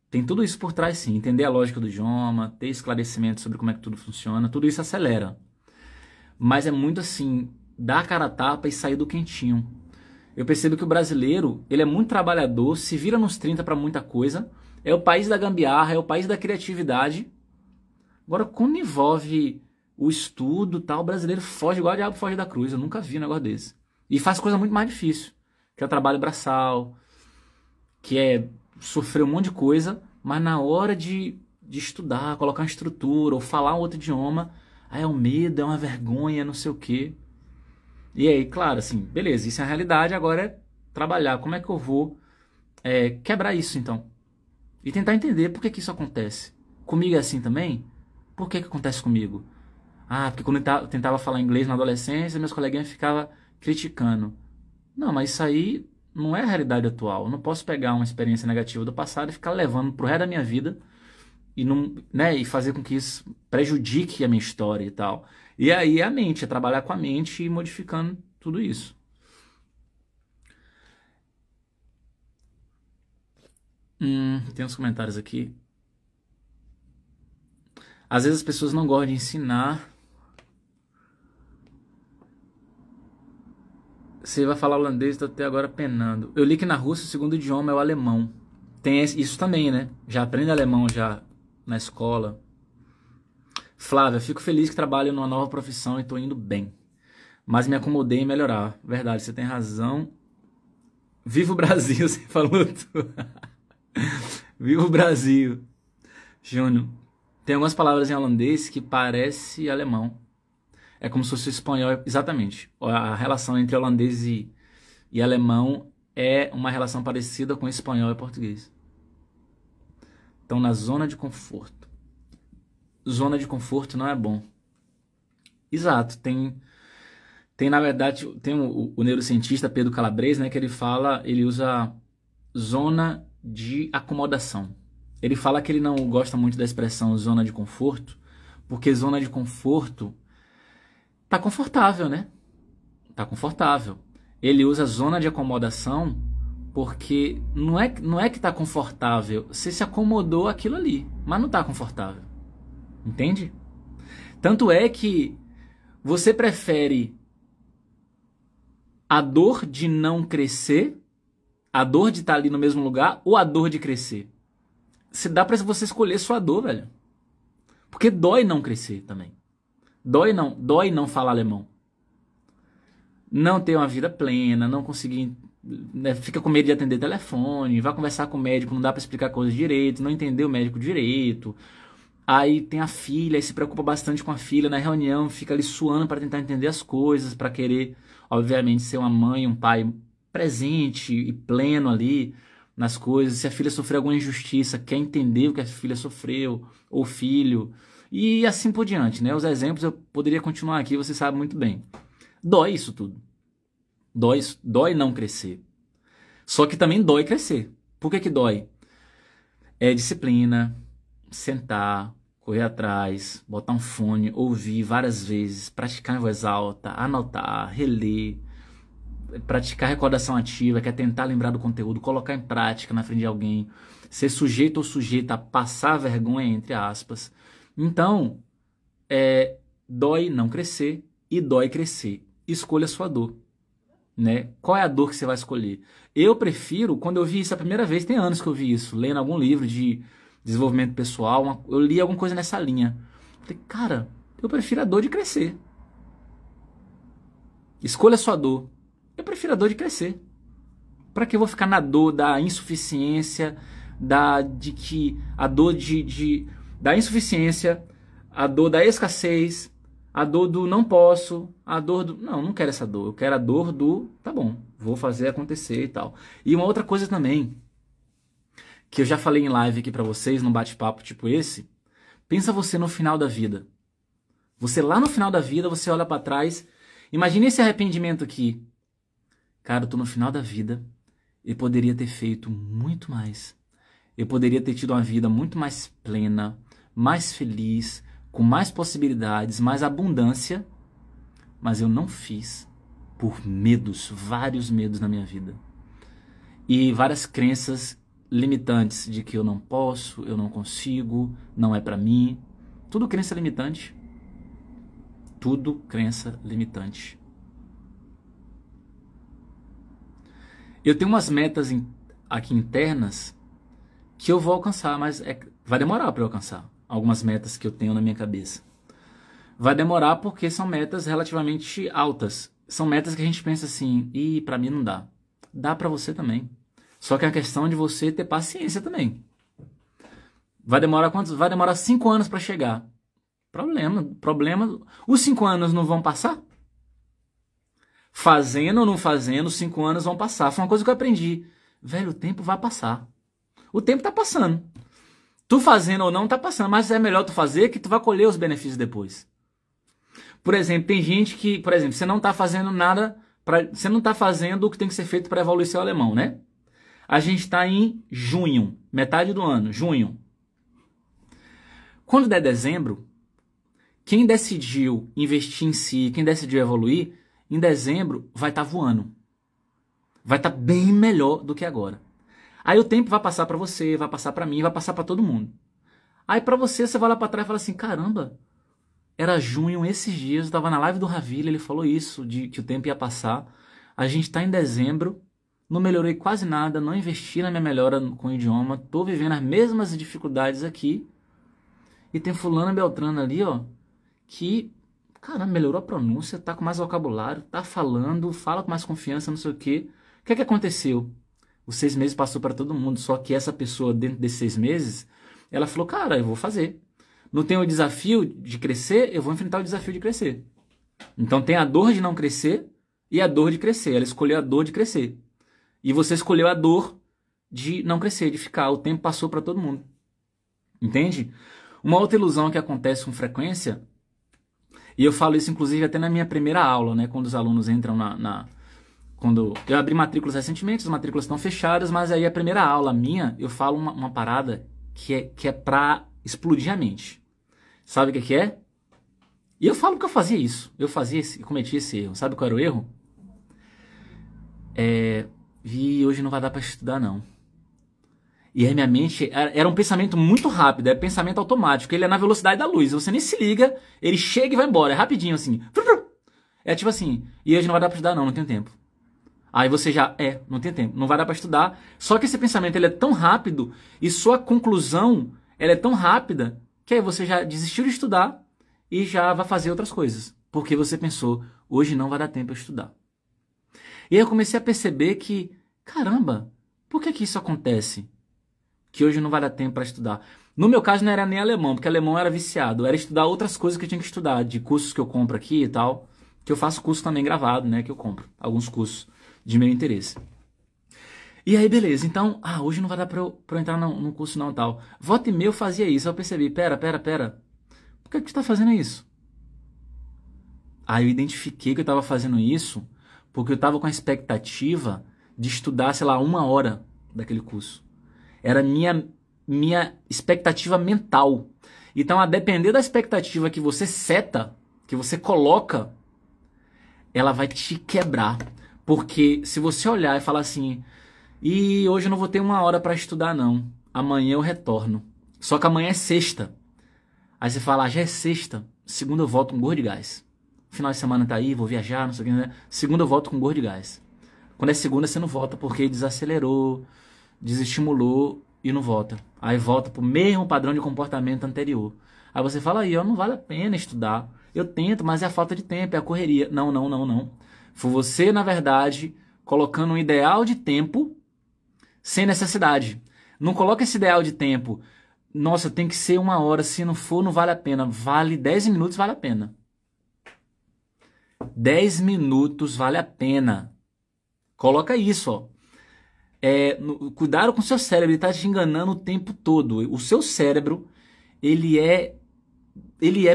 Tem tudo isso por trás, sim. Entender a lógica do idioma, ter esclarecimento sobre como é que tudo funciona. Tudo isso acelera. Mas é muito assim, dar a cara a tapa e sair do quentinho. Eu percebo que o brasileiro, ele é muito trabalhador, se vira nos 30 para muita coisa. É o país da gambiarra, é o país da criatividade. Agora, quando envolve o estudo, tal, o brasileiro foge igual o diabo foge da cruz. Eu nunca vi um negócio desse. E faz coisa muito mais difícil, que é o trabalho braçal, que é sofrer um monte de coisa, mas na hora de estudar, colocar uma estrutura, ou falar um outro idioma, aí é um medo, é uma vergonha, não sei o quê. E aí, claro, assim, beleza, isso é a realidade, agora é trabalhar. Como é que eu vou quebrar isso, então? E tentar entender por que isso acontece. Comigo é assim também? Por que acontece comigo? Porque quando eu tentava falar inglês na adolescência, meus coleguinhas ficavam criticando. Não, mas isso aí não é a realidade atual. Eu não posso pegar uma experiência negativa do passado e ficar levando pro resto da minha vida e, não, né, e fazer com que isso prejudique a minha história e tal. E aí a mente, é trabalhar com a mente e modificando tudo isso. Tem uns comentários aqui. Às vezes as pessoas não gostam de ensinar. Você vai falar holandês, tô até agora penando. Eu li que na Rússia o segundo idioma é o alemão. Tem isso também, né? Já aprende alemão já na escola. Flávia, fico feliz que trabalho numa nova profissão e tô indo bem. Mas me acomodei em melhorar. Verdade, você tem razão. Viva o Brasil, você falou tudo. Viva o Brasil. Júnior, tem algumas palavras em holandês que parece alemão. É como se fosse espanhol, exatamente. A relação entre holandês e alemão é uma relação parecida com espanhol e português. Então, na zona de conforto. Zona de conforto não é bom. Exato. Tem na verdade, tem o neurocientista Pedro Calabres, né, que ele usa zona de acomodação. Ele fala que ele não gosta muito da expressão zona de conforto, porque zona de conforto tá confortável, né? Tá confortável. Ele usa zona de acomodação porque não é que tá confortável, você se acomodou aquilo ali, mas não tá confortável. Entende? Tanto é que você prefere a dor de não crescer, a dor de estar ali no mesmo lugar, ou a dor de crescer? Se dá pra você escolher sua dor, velho. Porque dói não crescer também. Dói não falar alemão. Não ter uma vida plena, não conseguir, né, fica com medo de atender telefone, vai conversar com o médico, não dá pra explicar coisas direito, não entender o médico direito. Aí tem a filha, aí se preocupa bastante com a filha na reunião, fica ali suando para tentar entender as coisas, para querer, obviamente, ser uma mãe, um pai presente e pleno ali nas coisas. Se a filha sofreu alguma injustiça, quer entender o que a filha sofreu, ou o filho, e assim por diante, né? Os exemplos eu poderia continuar aqui, você sabe muito bem. Dói isso tudo. Dói não crescer. Só que também dói crescer. Por que dói? É disciplina, sentar, correr atrás, botar um fone, ouvir várias vezes, praticar em voz alta, anotar, reler, praticar recordação ativa, que é tentar lembrar do conteúdo, colocar em prática na frente de alguém, ser sujeito ou sujeita a passar vergonha, entre aspas. Então, dói não crescer e dói crescer. Escolha a sua dor. Né? Qual é a dor que você vai escolher? Eu prefiro, quando eu vi isso a primeira vez, tem anos que eu vi isso, lendo algum livro de desenvolvimento pessoal, eu li alguma coisa nessa linha. Falei, cara, eu prefiro a dor de crescer. Escolha a sua dor. Eu prefiro a dor de crescer. Para que eu vou ficar na dor da insuficiência, da insuficiência, a dor da escassez, a dor do não posso, a dor do... Não quero essa dor. Eu quero a dor do... Tá bom, vou fazer acontecer e tal. E uma outra coisa também, que eu já falei em live aqui pra vocês, num bate-papo tipo esse, pensa você no final da vida. Você lá no final da vida, você olha pra trás, imagine esse arrependimento aqui. Cara, eu tô no final da vida, eu poderia ter feito muito mais. Eu poderia ter tido uma vida muito mais plena, mais feliz, com mais possibilidades, mais abundância, mas eu não fiz por medos, vários medos na minha vida. E várias crenças limitantes de que eu não posso, eu não consigo, não é pra mim. Tudo crença limitante. Tudo crença limitante. Eu tenho umas metas aqui internas que eu vou alcançar, mas vai demorar para eu alcançar. Algumas metas que eu tenho na minha cabeça. Vai demorar porque são metas relativamente altas. São metas que a gente pensa assim, pra mim não dá. Dá pra você também. Só que é a questão de você ter paciência também. Vai demorar quantos? Vai demorar 5 anos para chegar. Problema. Os 5 anos não vão passar? Fazendo ou não fazendo, os 5 anos vão passar. Foi uma coisa que eu aprendi. Velho, o tempo vai passar. O tempo tá passando. Tu fazendo ou não tá passando, mas é melhor tu fazer que tu vai colher os benefícios depois. Por exemplo, tem gente que, por exemplo, você não tá fazendo nada Você não está fazendo o que tem que ser feito para evoluir seu alemão, né? A gente está em junho, metade do ano, junho. Quando der dezembro, quem decidiu investir em si, quem decidiu evoluir, em dezembro vai estar voando. Vai estar bem melhor do que agora. Aí o tempo vai passar para você, vai passar para mim, vai passar para todo mundo. Aí para você vai lá para trás e fala assim, caramba, era junho esses dias, eu estava na live do Ravile, ele falou isso, de que o tempo ia passar. A gente está em dezembro, não melhorei quase nada, não investi na minha melhora com o idioma, tô vivendo as mesmas dificuldades aqui. E tem fulano Beltrano ali, ó, que, caramba, melhorou a pronúncia, tá com mais vocabulário, tá falando, fala com mais confiança, não sei o quê. O que é que aconteceu? Os 6 meses passou para todo mundo, só que essa pessoa, dentro desses 6 meses, ela falou, cara, eu vou fazer. Não tem o desafio de crescer, eu vou enfrentar o desafio de crescer. Então tem a dor de não crescer e a dor de crescer. Ela escolheu a dor de crescer. E você escolheu a dor de não crescer, de ficar. O tempo passou para todo mundo. Entende? Uma outra ilusão que acontece com frequência, e eu falo isso inclusive até na minha primeira aula, né, quando os alunos entram quando eu abri matrículas recentemente, as matrículas estão fechadas, mas aí a primeira aula minha, eu falo uma parada que é pra explodir a mente. Sabe o que é? E eu falo que eu fazia isso. Eu cometi esse erro. Sabe qual era o erro? Hoje não vai dar pra estudar, não. E aí minha mente, era um pensamento muito rápido, é pensamento automático, ele é na velocidade da luz, você nem se liga, ele chega e vai embora, é rapidinho assim. É tipo assim, e hoje não vai dar pra estudar não tenho tempo. Aí você já, não tem tempo, não vai dar pra estudar. Só que esse pensamento ele é tão rápido e sua conclusão ela é tão rápida que aí você já desistiu de estudar e já vai fazer outras coisas. Porque você pensou, hoje não vai dar tempo pra estudar. E aí eu comecei a perceber que, caramba, por que isso acontece? Que hoje não vai dar tempo para estudar. No meu caso não era nem alemão, porque alemão era viciado. Era estudar outras coisas que eu tinha que estudar, de cursos que eu compro aqui e tal. Que eu faço curso também gravado, né? Que eu compro. Alguns cursos de meu interesse. E aí, beleza. Então, hoje não vai dar pra eu entrar no curso não tal. Volta e meia eu fazia isso. Eu percebi, pera. Por que você tá fazendo isso? Aí eu identifiquei que eu tava fazendo isso porque eu tava com a expectativa de estudar, sei lá, 1 hora daquele curso. Era minha expectativa mental. Então, a depender da expectativa que você seta, que você coloca, ela vai te quebrar. Porque se você olhar e falar assim, e hoje eu não vou ter 1 hora para estudar não, amanhã eu retorno. Só que amanhã é sexta. Aí você fala, já é sexta, segunda eu volto com gorro de gás. Final de semana tá aí, vou viajar, não sei o que, né? Segunda eu volto com gorro de gás. Quando é segunda você não volta porque desacelerou, desestimulou e não volta. Aí volta pro mesmo padrão de comportamento anterior. Aí você fala aí, não vale a pena estudar. Eu tento, mas é a falta de tempo, é a correria. Não. Foi você, na verdade, colocando um ideal de tempo sem necessidade. Não coloca esse ideal de tempo. Nossa, tem que ser 1 hora, se não for, não vale a pena. Vale 10 minutos, vale a pena. 10 minutos vale a pena. Coloca isso, ó. Cuidado com o seu cérebro, ele está te enganando o tempo todo. O seu cérebro, ele é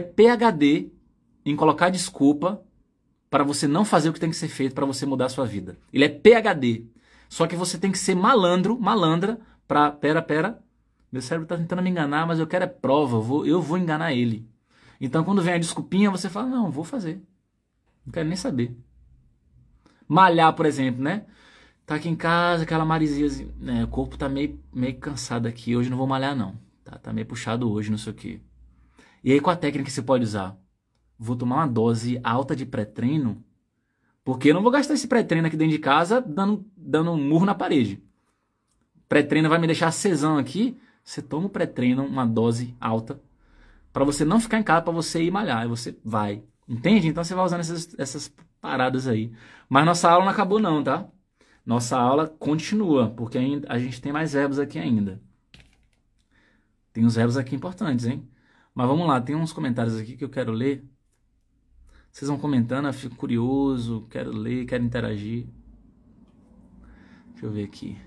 PhD em colocar desculpa para você não fazer o que tem que ser feito para você mudar a sua vida. Ele é PhD. Só que você tem que ser malandra, para... Pera. Meu cérebro está tentando me enganar, mas eu quero prova, eu vou enganar ele. Então quando vem a desculpinha, você fala, não, vou fazer. Não quero nem saber. Malhar, por exemplo, né? Tá aqui em casa, aquela marisia, assim, né? O corpo tá meio cansado aqui, hoje não vou malhar não. Tá meio puxado hoje, não sei o quê. E aí qual a técnica que você pode usar? Vou tomar uma dose alta de pré-treino, porque eu não vou gastar esse pré-treino aqui dentro de casa dando um murro na parede. Pré-treino vai me deixar acesão aqui, você toma o pré-treino, uma dose alta, para você não ficar em casa, para você ir malhar, aí você vai. Entende? Então você vai usando essas paradas aí. Mas nossa aula não acabou não, tá? Nossa aula continua, porque ainda, a gente tem mais verbos aqui ainda. Tem uns verbos aqui importantes, hein? Mas vamos lá, tem uns comentários aqui que eu quero ler. Vocês vão comentando, eu fico curioso, quero ler, quero interagir. Deixa eu ver aqui.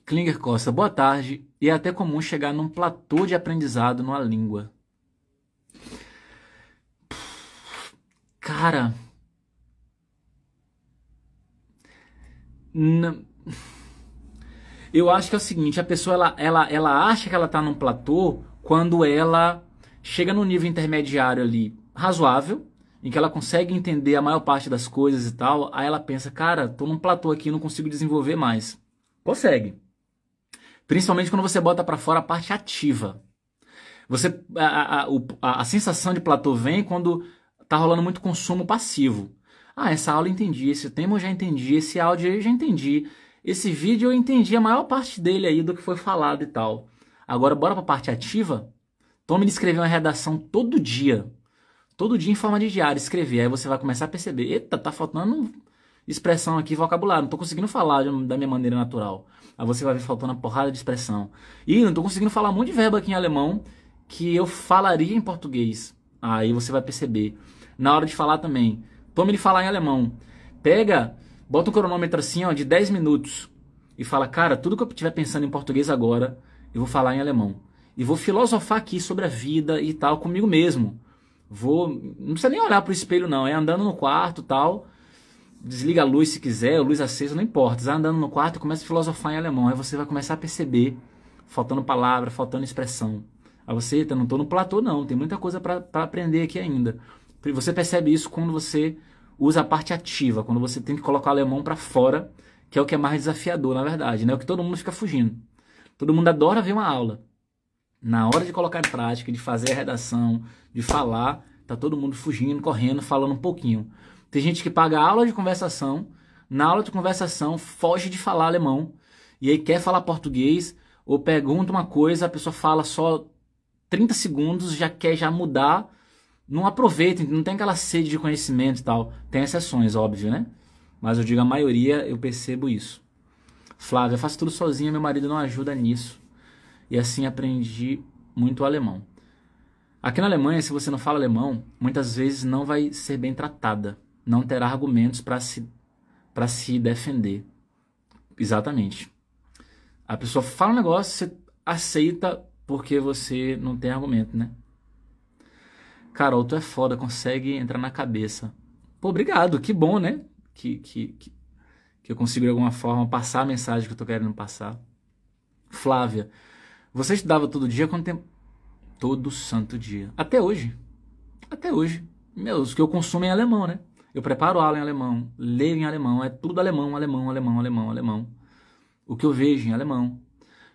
Klinger Costa, boa tarde. E é até comum chegar num platô de aprendizado numa língua. Cara, não, eu acho que é o seguinte, a pessoa ela acha que ela tá num platô quando ela chega no nível intermediário ali razoável, em que ela consegue entender a maior parte das coisas e tal, aí ela pensa, cara, tô num platô aqui, não consigo desenvolver mais. Consegue. Principalmente quando você bota pra fora a parte ativa. Você, a sensação de platô vem quando tá rolando muito consumo passivo. Ah, essa aula eu entendi, esse tema eu já entendi, esse áudio eu já entendi, esse vídeo eu entendi a maior parte dele aí do que foi falado e tal. Agora bora pra parte ativa? Tome de escrever uma redação todo dia em forma de diário, escrever. Aí você vai começar a perceber, eita, tá faltando expressão aqui, vocabulário, não tô conseguindo falar da minha maneira natural. Aí você vai ver faltando uma porrada de expressão. E não tô conseguindo falar um monte de verbo aqui em alemão que eu falaria em português. Aí você vai perceber. Na hora de falar também, tome de falar em alemão. Pega, bota um cronômetro assim, ó, de 10 minutos e fala, cara, tudo que eu estiver pensando em português agora, eu vou falar em alemão. E vou filosofar aqui sobre a vida e tal, comigo mesmo. Não precisa nem olhar pro espelho não, é andando no quarto e tal, desliga a luz se quiser, a luz acesa, não importa. Você vai andando no quarto e começa a filosofar em alemão, aí você vai começar a perceber, faltando palavra, faltando expressão. Aí você, não tô no platô não, tem muita coisa para aprender aqui ainda. Você percebe isso quando você usa a parte ativa, quando você tem que colocar o alemão para fora, que é o que é mais desafiador, na verdade, né? O que todo mundo fica fugindo. Todo mundo adora ver uma aula. Na hora de colocar em prática, de fazer a redação, de falar, tá todo mundo fugindo, correndo, falando um pouquinho. Tem gente que paga aula de conversação, na aula de conversação foge de falar alemão, e aí quer falar português, ou pergunta uma coisa, a pessoa fala só 30 segundos, já quer já mudar, não aproveita, não tem aquela sede de conhecimento e tal. Tem exceções, óbvio, né? Mas eu digo a maioria, eu percebo isso. Flávia, eu faço tudo sozinha, meu marido não ajuda nisso. E assim aprendi muito alemão. Aqui na Alemanha, se você não fala alemão, muitas vezes não vai ser bem tratada. Não terá argumentos para se defender. Exatamente. A pessoa fala um negócio, você aceita porque você não tem argumento, né? Carol, tu é foda, consegue entrar na cabeça. Pô, obrigado, que bom, né? Que eu consigo de alguma forma passar a mensagem que eu tô querendo passar. Flávia, você estudava todo dia? Quanto tempo? Todo santo dia. Até hoje. Até hoje. Os que eu consumo em alemão, né? Eu preparo aula em alemão, leio em alemão, é tudo alemão, alemão, alemão, alemão, alemão. O que eu vejo em alemão.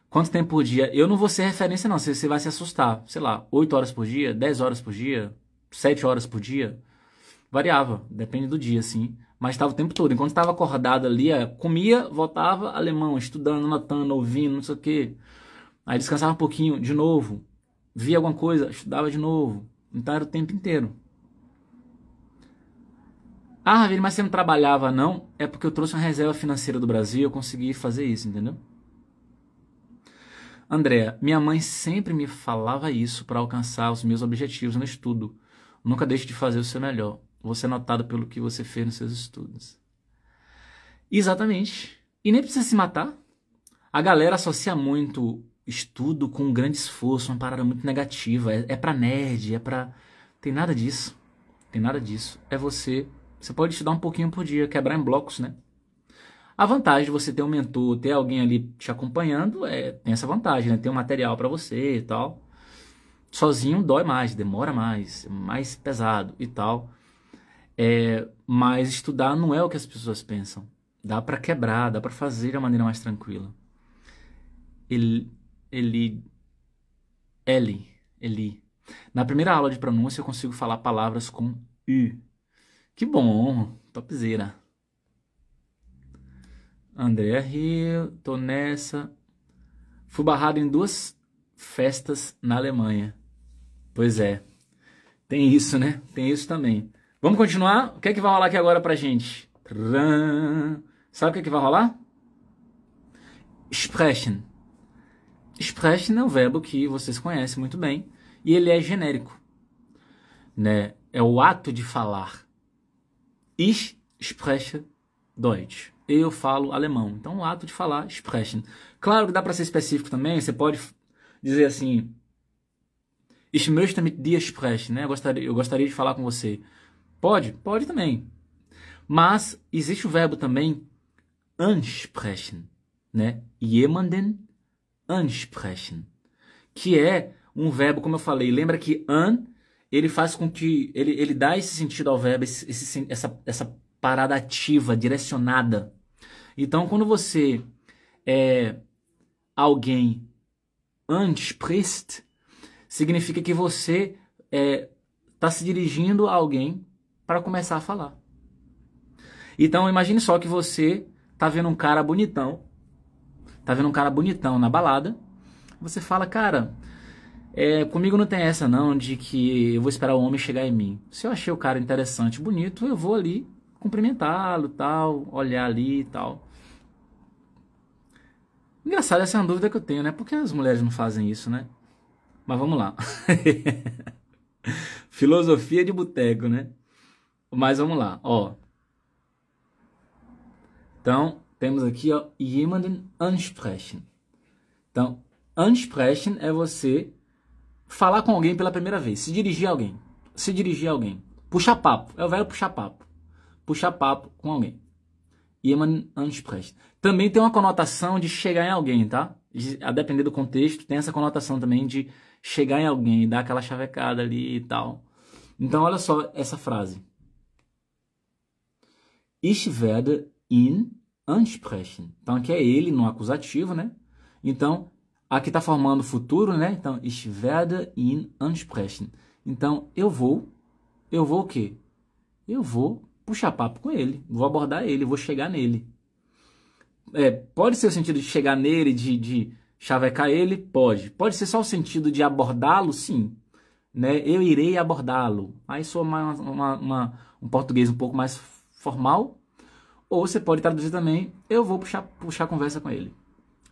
Quanto tempo por dia? Eu não vou ser referência não, você vai se assustar. Sei lá, 8 horas por dia, 10 horas por dia, 7 horas por dia. Variava, depende do dia, assim. Mas estava o tempo todo. Enquanto estava acordado ali, comia, voltava, alemão, estudando, anotando, ouvindo, não sei o quê. Aí descansava um pouquinho, de novo. Via alguma coisa, estudava de novo. Então era o tempo inteiro. Ah, Ravine, mas você não trabalhava não? É porque eu trouxe uma reserva financeira do Brasil e eu consegui fazer isso, entendeu? Andréa, minha mãe sempre me falava isso para alcançar os meus objetivos no estudo. Nunca deixe de fazer o seu melhor. Vou ser notado pelo que você fez nos seus estudos. Exatamente. E nem precisa se matar. A galera associa muito estudo com um grande esforço, uma parada muito negativa. É pra nerd, é pra... Tem nada disso. Tem nada disso. É você... Você pode estudar um pouquinho por dia, quebrar em blocos, né? A vantagem de você ter um mentor, ter alguém ali te acompanhando, tem essa vantagem, né? Ter um material pra você e tal. Sozinho dói mais, demora mais, é mais pesado e tal. Mas estudar não é o que as pessoas pensam. Dá pra quebrar, dá pra fazer de uma maneira mais tranquila. Eli. Na primeira aula de pronúncia eu consigo falar palavras com U. Que bom, topzera. Andréa Rio, tô nessa. Fui barrado em 2 festas na Alemanha. Pois é, tem isso, né? Tem isso também. Vamos continuar? O que é que vai rolar aqui agora pra gente? Sabe o que é que vai rolar? Sprechen. Sprechen é um verbo que vocês conhecem muito bem. E ele é genérico, né? É o ato de falar. Ich spreche Deutsch. Eu falo alemão. Então, o ato de falar, sprechen. Claro que dá para ser específico também. Você pode dizer assim, ich möchte mit dir sprechen, né? Eu gostaria de falar com você. Pode também. Mas existe o verbo também ansprechen, né? Jemanden ansprechen, que é um verbo, como eu falei, lembra que an, ele faz com que, ele dá esse sentido ao verbo, essa parada ativa, direcionada. Então, quando você alguém anspricht, significa que você está se dirigindo a alguém para começar a falar. Então, imagine só que você tá vendo um cara bonitão, na balada, você fala, cara, comigo não tem essa não, de que eu vou esperar o homem chegar em mim. Se eu achei o cara interessante, bonito, eu vou ali cumprimentá-lo, tal, olhar ali e tal. Engraçado, essa é uma dúvida que eu tenho, né? Por que as mulheres não fazem isso, né? Mas vamos lá. Filosofia de boteco, né? Mas vamos lá, ó. Então, temos aqui, ó, jemanden ansprechen. Então, ansprechen é você falar com alguém pela primeira vez, se dirigir a alguém. Puxar papo, é o verbo puxar papo. Puxar papo com alguém. Jemanden ansprechen. Também tem uma conotação de chegar em alguém, tá? A depender do contexto, tem essa conotação também de chegar em alguém, dar aquela chavecada ali e tal. Então, olha só essa frase. Ich werde ihn ansprechen. Então, aqui é ele no acusativo, né? Então, aqui está formando futuro, né? Então, ich werde ihn ansprechen. Então, eu vou o quê? Eu vou puxar papo com ele, vou abordar ele, vou chegar nele. Pode ser o sentido de chegar nele, de chavecar ele? Pode. Pode ser só o sentido de abordá-lo? Sim. Né? Eu irei abordá-lo. Aí soa um português um pouco mais formal. Ou você pode traduzir também, eu vou puxar conversa com ele.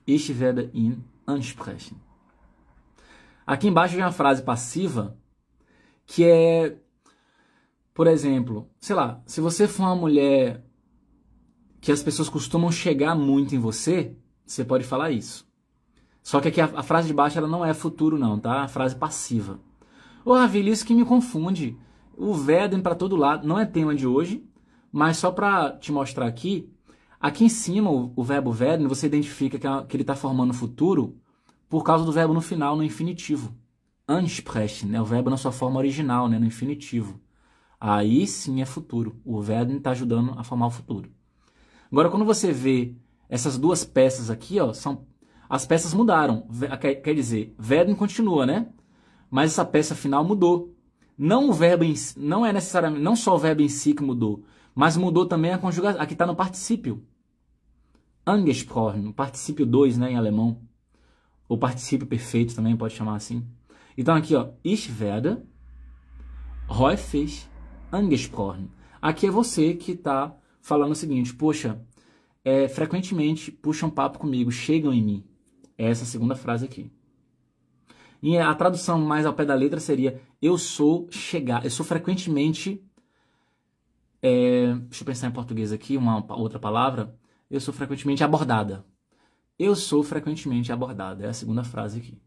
Ich werde ihn ansprechen. Aqui embaixo vem uma frase passiva, que é, por exemplo, sei lá, se você for uma mulher que as pessoas costumam chegar muito em você, você pode falar isso. Só que aqui a frase de baixo ela não é futuro não, tá? A frase passiva. Ô, Ravili, isso que me confunde. O werden para todo lado não é tema de hoje, mas só para te mostrar aqui em cima o verbo werden, você identifica que ele está formando futuro por causa do verbo no final, no infinitivo. Ansprechen, né? O verbo na sua forma original, né? No infinitivo. Aí sim é futuro. O werden está ajudando a formar o futuro. Agora, quando você vê essas duas peças aqui, ó, as peças mudaram. Quer dizer, werden continua, né? Mas essa peça final mudou. Não o verbo não é necessariamente, não só o verbo em si que mudou, mas mudou também a conjugação. Aqui está no particípio. Angesprochen, o particípio 2, né, em alemão. Ou particípio perfeito também pode chamar assim. Então aqui, ó, ich werde häufig angesprochen. Aqui é você que está falando o seguinte, poxa, frequentemente puxam papo comigo, chegam em mim. É essa segunda frase aqui. E a tradução mais ao pé da letra seria, eu sou frequentemente, deixa eu pensar em português aqui, uma outra palavra, eu sou frequentemente abordada. Eu sou frequentemente abordada, é a segunda frase aqui.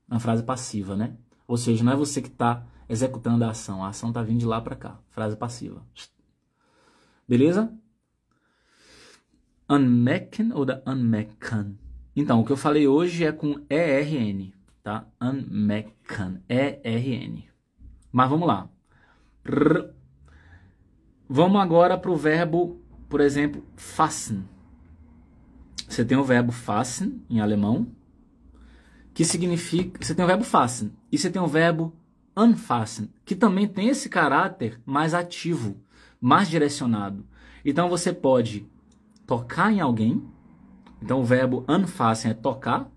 Uma frase passiva, né? Ou seja, não é você que está executando a ação está vindo de lá para cá, frase passiva. Beleza? Anmerken ou anmerken? Então, o que eu falei hoje é com ERN, tá? Anmerken, ERN. Mas vamos lá. Vamos agora para o verbo, por exemplo, fassen. Você tem o verbo fassen em alemão, que significa... Você tem o verbo fassen e você tem o verbo anfassen, que também tem esse caráter mais ativo, mais direcionado. Então você pode tocar em alguém. Então o verbo anfassen é tocar.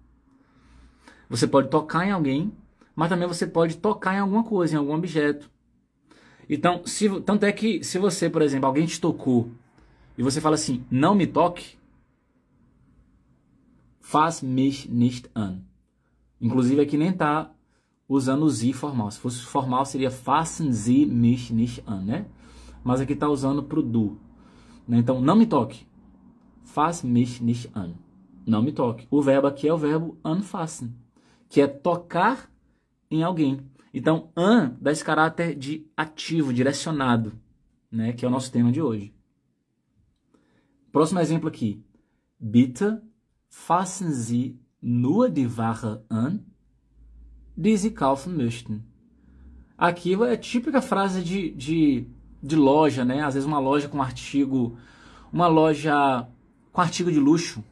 Você pode tocar em alguém, mas também você pode tocar em alguma coisa, em algum objeto. Então, tanto é que se você, por exemplo, alguém te tocou e você fala assim, não me toque, fass mich nicht an. Inclusive aqui nem está usando o Sie formal. Se fosse formal seria fassen Sie mich nicht an, né? Mas aqui está usando para o du. né? Então, não me toque. Fass mich nicht an. Não me toque. O verbo aqui é o verbo anfassen, que é tocar em alguém. Então, an dá esse caráter de ativo, direcionado, né? Que é o nosso tema de hoje. Próximo exemplo aqui. Bitte fassen Sie nur die Ware an, die Sie kaufen möchten. Aqui é a típica frase de loja, né? Às vezes uma loja com artigo, uma loja com artigo de luxo.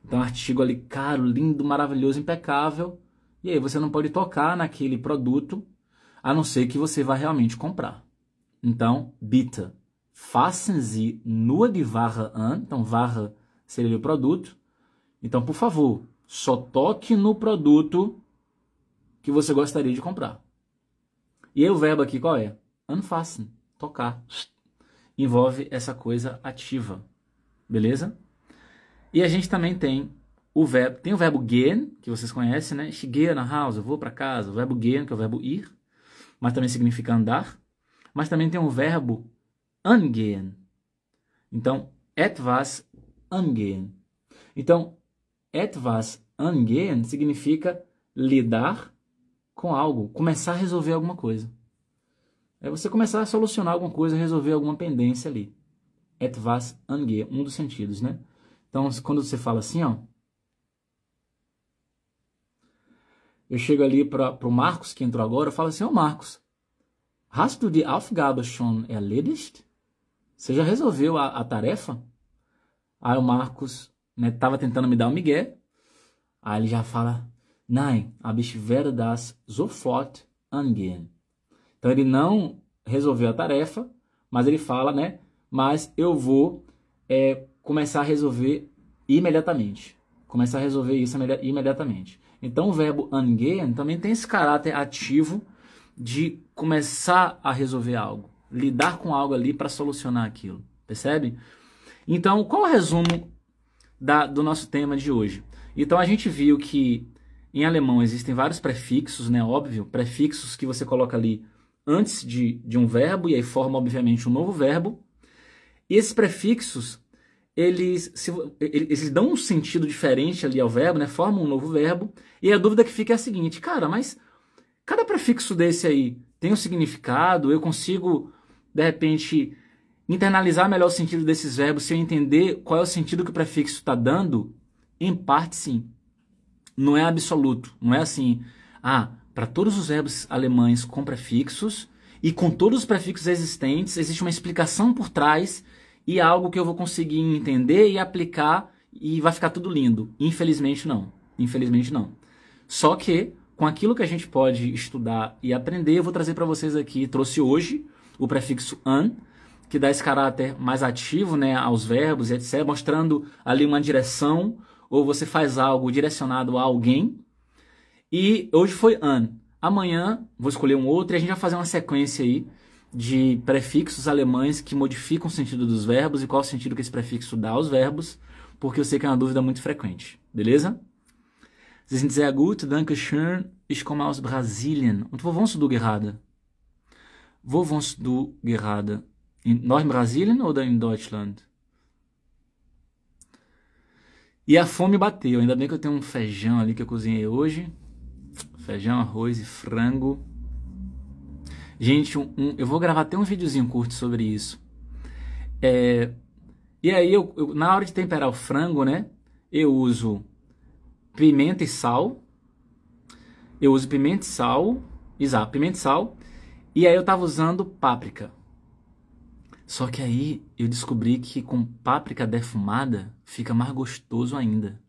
Então, artigo ali caro, lindo, maravilhoso, impecável. E aí você não pode tocar naquele produto, a não ser que você vá realmente comprar. Então, bitte, fassen Sie nur die Ware an. Então, Ware seria o produto. Então, por favor, só toque no produto que você gostaria de comprar. E aí o verbo aqui qual é? Anfassen, tocar. Envolve essa coisa ativa. Beleza? E a gente também tem o verbo gehen, que vocês conhecem, né? Ich gehe nach Hause, eu vou para casa. O verbo gehen, que é o verbo ir, mas também significa andar. Mas também tem o verbo angehen. Então, etwas angehen. Então, etwas angehen significa lidar com algo, começar a resolver alguma coisa. É você começar a solucionar alguma coisa, resolver alguma pendência ali. Etwas angehen, um dos sentidos, né? Então, quando você fala assim, ó, eu chego ali para o Marcos, que entrou agora, eu falo assim, ô Marcos, hast du die Aufgabe schon erledigt? Você já resolveu a tarefa? Aí o Marcos, né, tava tentando me dar um migué, aí ele já fala, nein, aber ich werde das sofort angehen. Então ele não resolveu a tarefa, mas ele fala, né, mas eu vou começar a resolver imediatamente. Começar a resolver isso imediatamente. Então o verbo angehen também tem esse caráter ativo de começar a resolver algo. Lidar com algo ali para solucionar aquilo. Percebe? Então, qual é o resumo do nosso tema de hoje? Então a gente viu que em alemão existem vários prefixos, né? Óbvio, prefixos que você coloca ali antes de um verbo e aí forma, obviamente, um novo verbo. E esses prefixos, eles dão um sentido diferente ali ao verbo, né? Formam um novo verbo. E a dúvida que fica é a seguinte, cara, mas cada prefixo desse aí tem um significado? Eu consigo, de repente, internalizar melhor o sentido desses verbos se eu entender qual é o sentido que o prefixo está dando? Em parte, sim. Não é absoluto. Não é assim, para todos os verbos alemães com prefixos e com todos os prefixos existentes, existe uma explicação por trás e algo que eu vou conseguir entender e aplicar e vai ficar tudo lindo. Infelizmente, não. Infelizmente, não. Só que, com aquilo que a gente pode estudar e aprender, eu vou trazer para vocês aqui, trouxe hoje o prefixo an, que dá esse caráter mais ativo, né, aos verbos, etc., mostrando ali uma direção, ou você faz algo direcionado a alguém. E hoje foi an. Amanhã vou escolher um outro e a gente vai fazer uma sequência aí de prefixos alemães que modificam o sentido dos verbos e qual o sentido que esse prefixo dá aos verbos, porque eu sei que é uma dúvida muito frequente. Beleza? Sie sind sehr gut, danke schön. Ich komme aus Brasilien. Und wo wohnst du gerade? Wo wohnst du gerade? Noch in Brasilien oder in Deutschland? E a fome bateu. Ainda bem que eu tenho um feijão ali que eu cozinhei hoje. Feijão, arroz e frango. Gente, eu vou gravar até um videozinho curto sobre isso. E aí, na hora de temperar o frango, né? Eu uso pimenta e sal. Eu uso pimenta e sal. Exato, pimenta e sal. E aí eu tava usando páprica. Só que aí eu descobri que com páprica defumada fica mais gostoso ainda.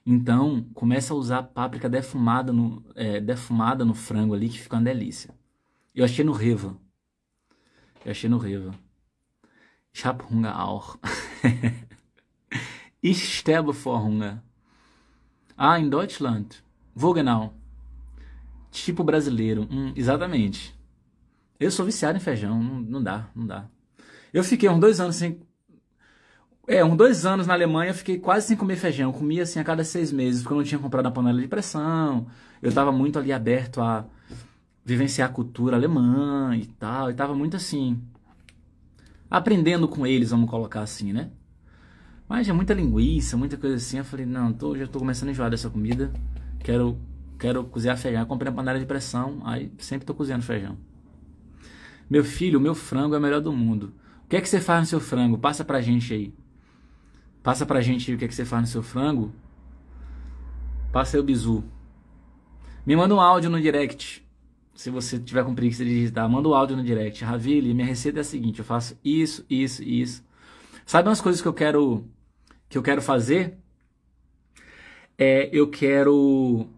Então, começa a usar páprica defumada no frango ali, que fica uma delícia. Eu achei no Rewe. Ich hab Hunger auch. Ich sterbe vor Hunger. In Deutschland. Wo genau? Tipo brasileiro. Exatamente. Eu sou viciado em feijão. Não dá. Eu fiquei uns 2 anos sem... uns 2 anos na Alemanha eu fiquei quase sem comer feijão. Eu comia assim a cada 6 meses, porque eu não tinha comprado a panela de pressão. Eu estava muito ali aberto a vivenciar a cultura alemã e tal. E estava muito assim... aprendendo com eles, vamos colocar assim, né? Mas é muita linguiça, muita coisa assim. Eu falei, não, já tô começando a enjoar dessa comida. Quero cozinhar feijão. Eu comprei uma panela de pressão, aí sempre tô cozinhando feijão. Meu filho, o meu frango é o melhor do mundo. O que é que você faz no seu frango? Passa pra gente aí. Passa pra gente aí o que é que você faz no seu frango. Passa aí o bizu. Me manda um áudio no direct. Se você tiver com preguiça de digitar, manda um áudio no direct. Ravili, minha receita é a seguinte, eu faço isso, isso e isso. Sabe umas coisas que eu quero fazer? Eu quero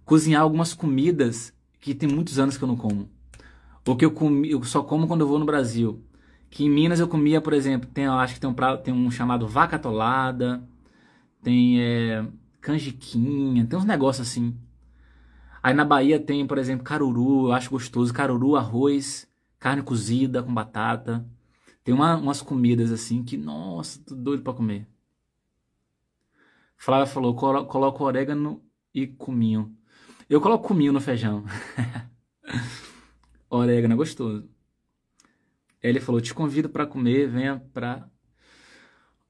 cozinhar algumas comidas que tem muitos anos que eu não como. Ou que eu só como quando eu vou no Brasil. Que em Minas eu comia, por exemplo, eu acho que tem um chamado vaca atolada, tem canjiquinha, tem uns negócios assim. Aí na Bahia tem, por exemplo, caruru, eu acho gostoso, caruru, arroz, carne cozida com batata. Tem umas comidas assim que, nossa, tô doido pra comer. Flávia falou, coloco orégano e cominho. Eu coloco cominho no feijão. Orégano é gostoso. Ele falou, te convido pra comer, venha pra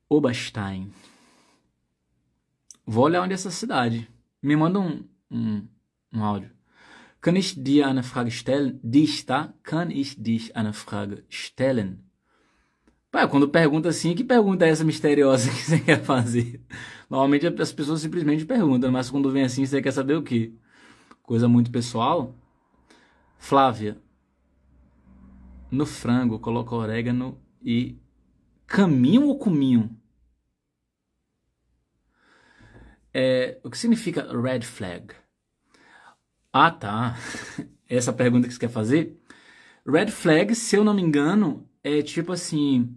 Oberstein. Vou olhar onde é essa cidade. Me manda um áudio. Kann ich dir eine Frage stellen? Dich, tá? Kann ich dich eine Frage stellen? Pai, quando pergunta assim, que pergunta é essa misteriosa que você quer fazer? Normalmente as pessoas simplesmente perguntam, mas quando vem assim, você quer saber o quê? Coisa muito pessoal. Flávia, no frango coloca orégano e caminho ou cominho? O que significa red flag? Ah, tá. Essa pergunta que você quer fazer? Red flag, se eu não me engano, é tipo assim...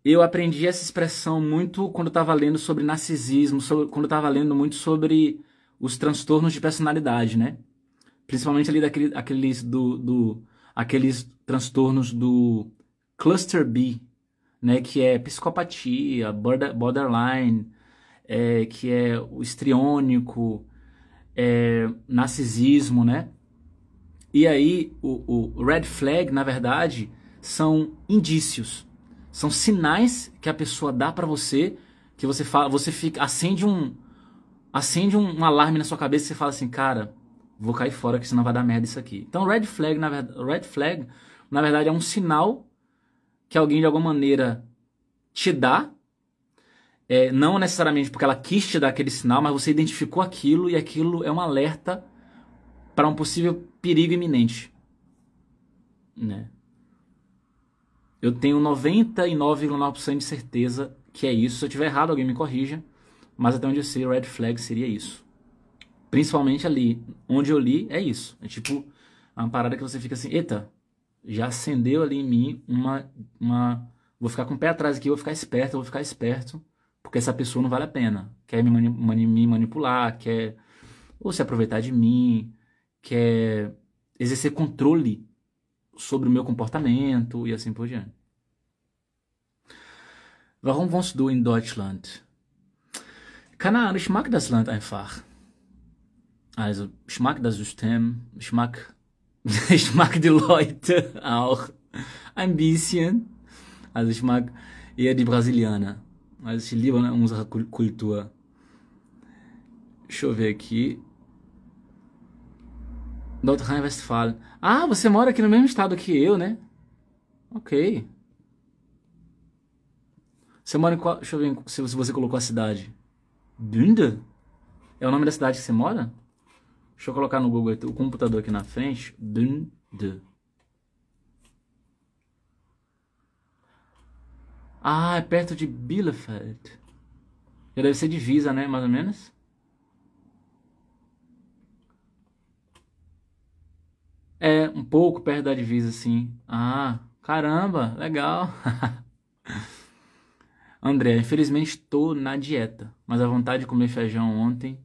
Eu aprendi essa expressão muito quando eu estava lendo sobre narcisismo, quando eu estava lendo muito sobre os transtornos de personalidade, né? Principalmente ali aqueles transtornos do cluster B, né? Que é psicopatia, borderline, que é o histriônico, narcisismo, né? E aí, o red flag, na verdade, são indícios, são sinais que a pessoa dá pra você, que você fala, acende um alarme na sua cabeça e você fala assim, cara, vou cair fora que senão vai dar merda isso aqui. Então, red flag, na verdade, é um sinal que alguém de alguma maneira te dá, não necessariamente porque ela quis te dar aquele sinal, mas você identificou aquilo e aquilo é um alerta para um possível perigo iminente, né? Eu tenho 99,9% de certeza que é isso. Se eu tiver errado, alguém me corrija, mas até onde eu sei, red flag seria isso. Principalmente ali, onde eu li, é isso. É tipo uma parada que você fica assim, eita, já acendeu ali em mim vou ficar com o pé atrás aqui, vou ficar esperto, porque essa pessoa não vale a pena. Quer me manipular, quer ou se aproveitar de mim, quer exercer controle sobre o meu comportamento e assim por diante. Warum wohnst du in Deutschland? Keine Ahnung, ich mag das Land einfach. Also, ich mag das System, ich mag die Leute auch ein bisschen. Also, ich mag eher die Brasilianer. Also, ich liebe unsere Kultur. Deixa eu ver aqui. Nordrhein-Westfalen. Ah, você mora aqui no mesmo estado que eu, né? Ok. Você mora em qual... Deixa eu ver se você colocou a cidade. Bünde? É o nome da cidade que você mora? Deixa eu colocar no Google o computador aqui na frente. Bünde. Ah, é perto de Bielefeld. Já deve ser divisa, né? Mais ou menos. É, um pouco perto da divisa, sim. Ah, caramba, legal. André, infelizmente estou na dieta, mas a vontade de comer feijão ontem.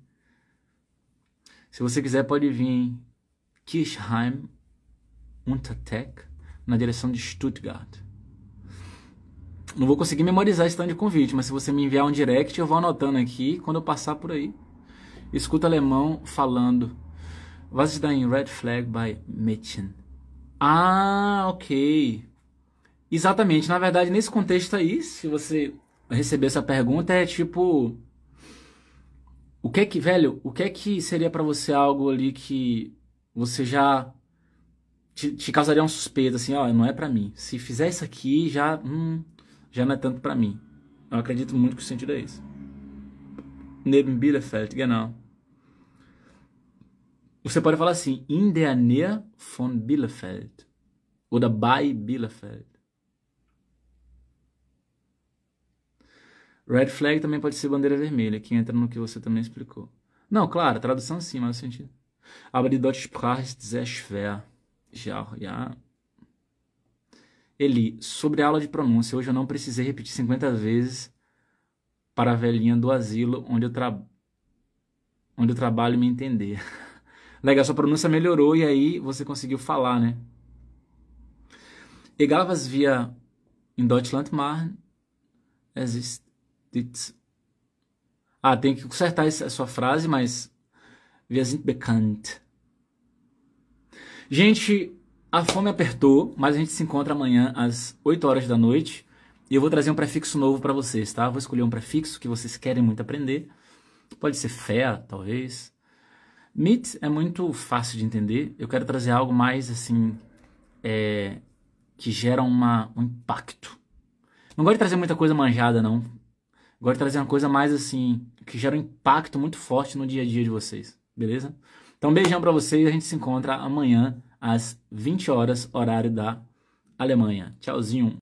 Se você quiser, pode vir em Kirchheim, Untertech, na direção de Stuttgart. Não vou conseguir memorizar esse tanto de convite, mas se você me enviar um direct, eu vou anotando aqui. Quando eu passar por aí, escuta alemão falando. Was ist ein Red Flag bei Mädchen? Ah, ok. Exatamente. Na verdade, nesse contexto aí, se você receber essa pergunta, é tipo... O que é que, velho, o que é que seria pra você algo ali que você já... Te causaria um suspeito, assim, ó, não é pra mim. Se fizer isso aqui, já não é tanto pra mim. Eu acredito muito que o sentido é esse. Neben Bielefeld, genau. Você pode falar assim, in der Nähe von Bielefeld. Oder bei Bielefeld. Red flag também pode ser bandeira vermelha, que entra no que você também explicou. Não, claro, tradução sim, mas o sentido. Aber die deutsche Sprache ist sehr schwer. Ja. Eli, sobre a aula de pronúncia, hoje eu não precisei repetir 50 vezes para a velhinha do asilo onde eu trabalho me entender. Legal, sua pronúncia melhorou e aí você conseguiu falar, né? Egal was wir in Deutschland machen, es ist... tem que consertar essa sua frase, mas wir sind bekannt. Gente, a fome apertou, mas a gente se encontra amanhã às 8 horas da noite e eu vou trazer um prefixo novo para vocês, tá? Vou escolher um prefixo que vocês querem muito aprender. Pode ser fé, talvez. Mit é muito fácil de entender. Eu quero trazer algo mais, assim, que gera um impacto. Não gosto de trazer muita coisa manjada, não. Gosto de trazer uma coisa mais, assim, que gera um impacto muito forte no dia a dia de vocês. Beleza? Então, um beijão pra vocês. A gente se encontra amanhã às 20 horas, horário da Alemanha. Tchauzinho.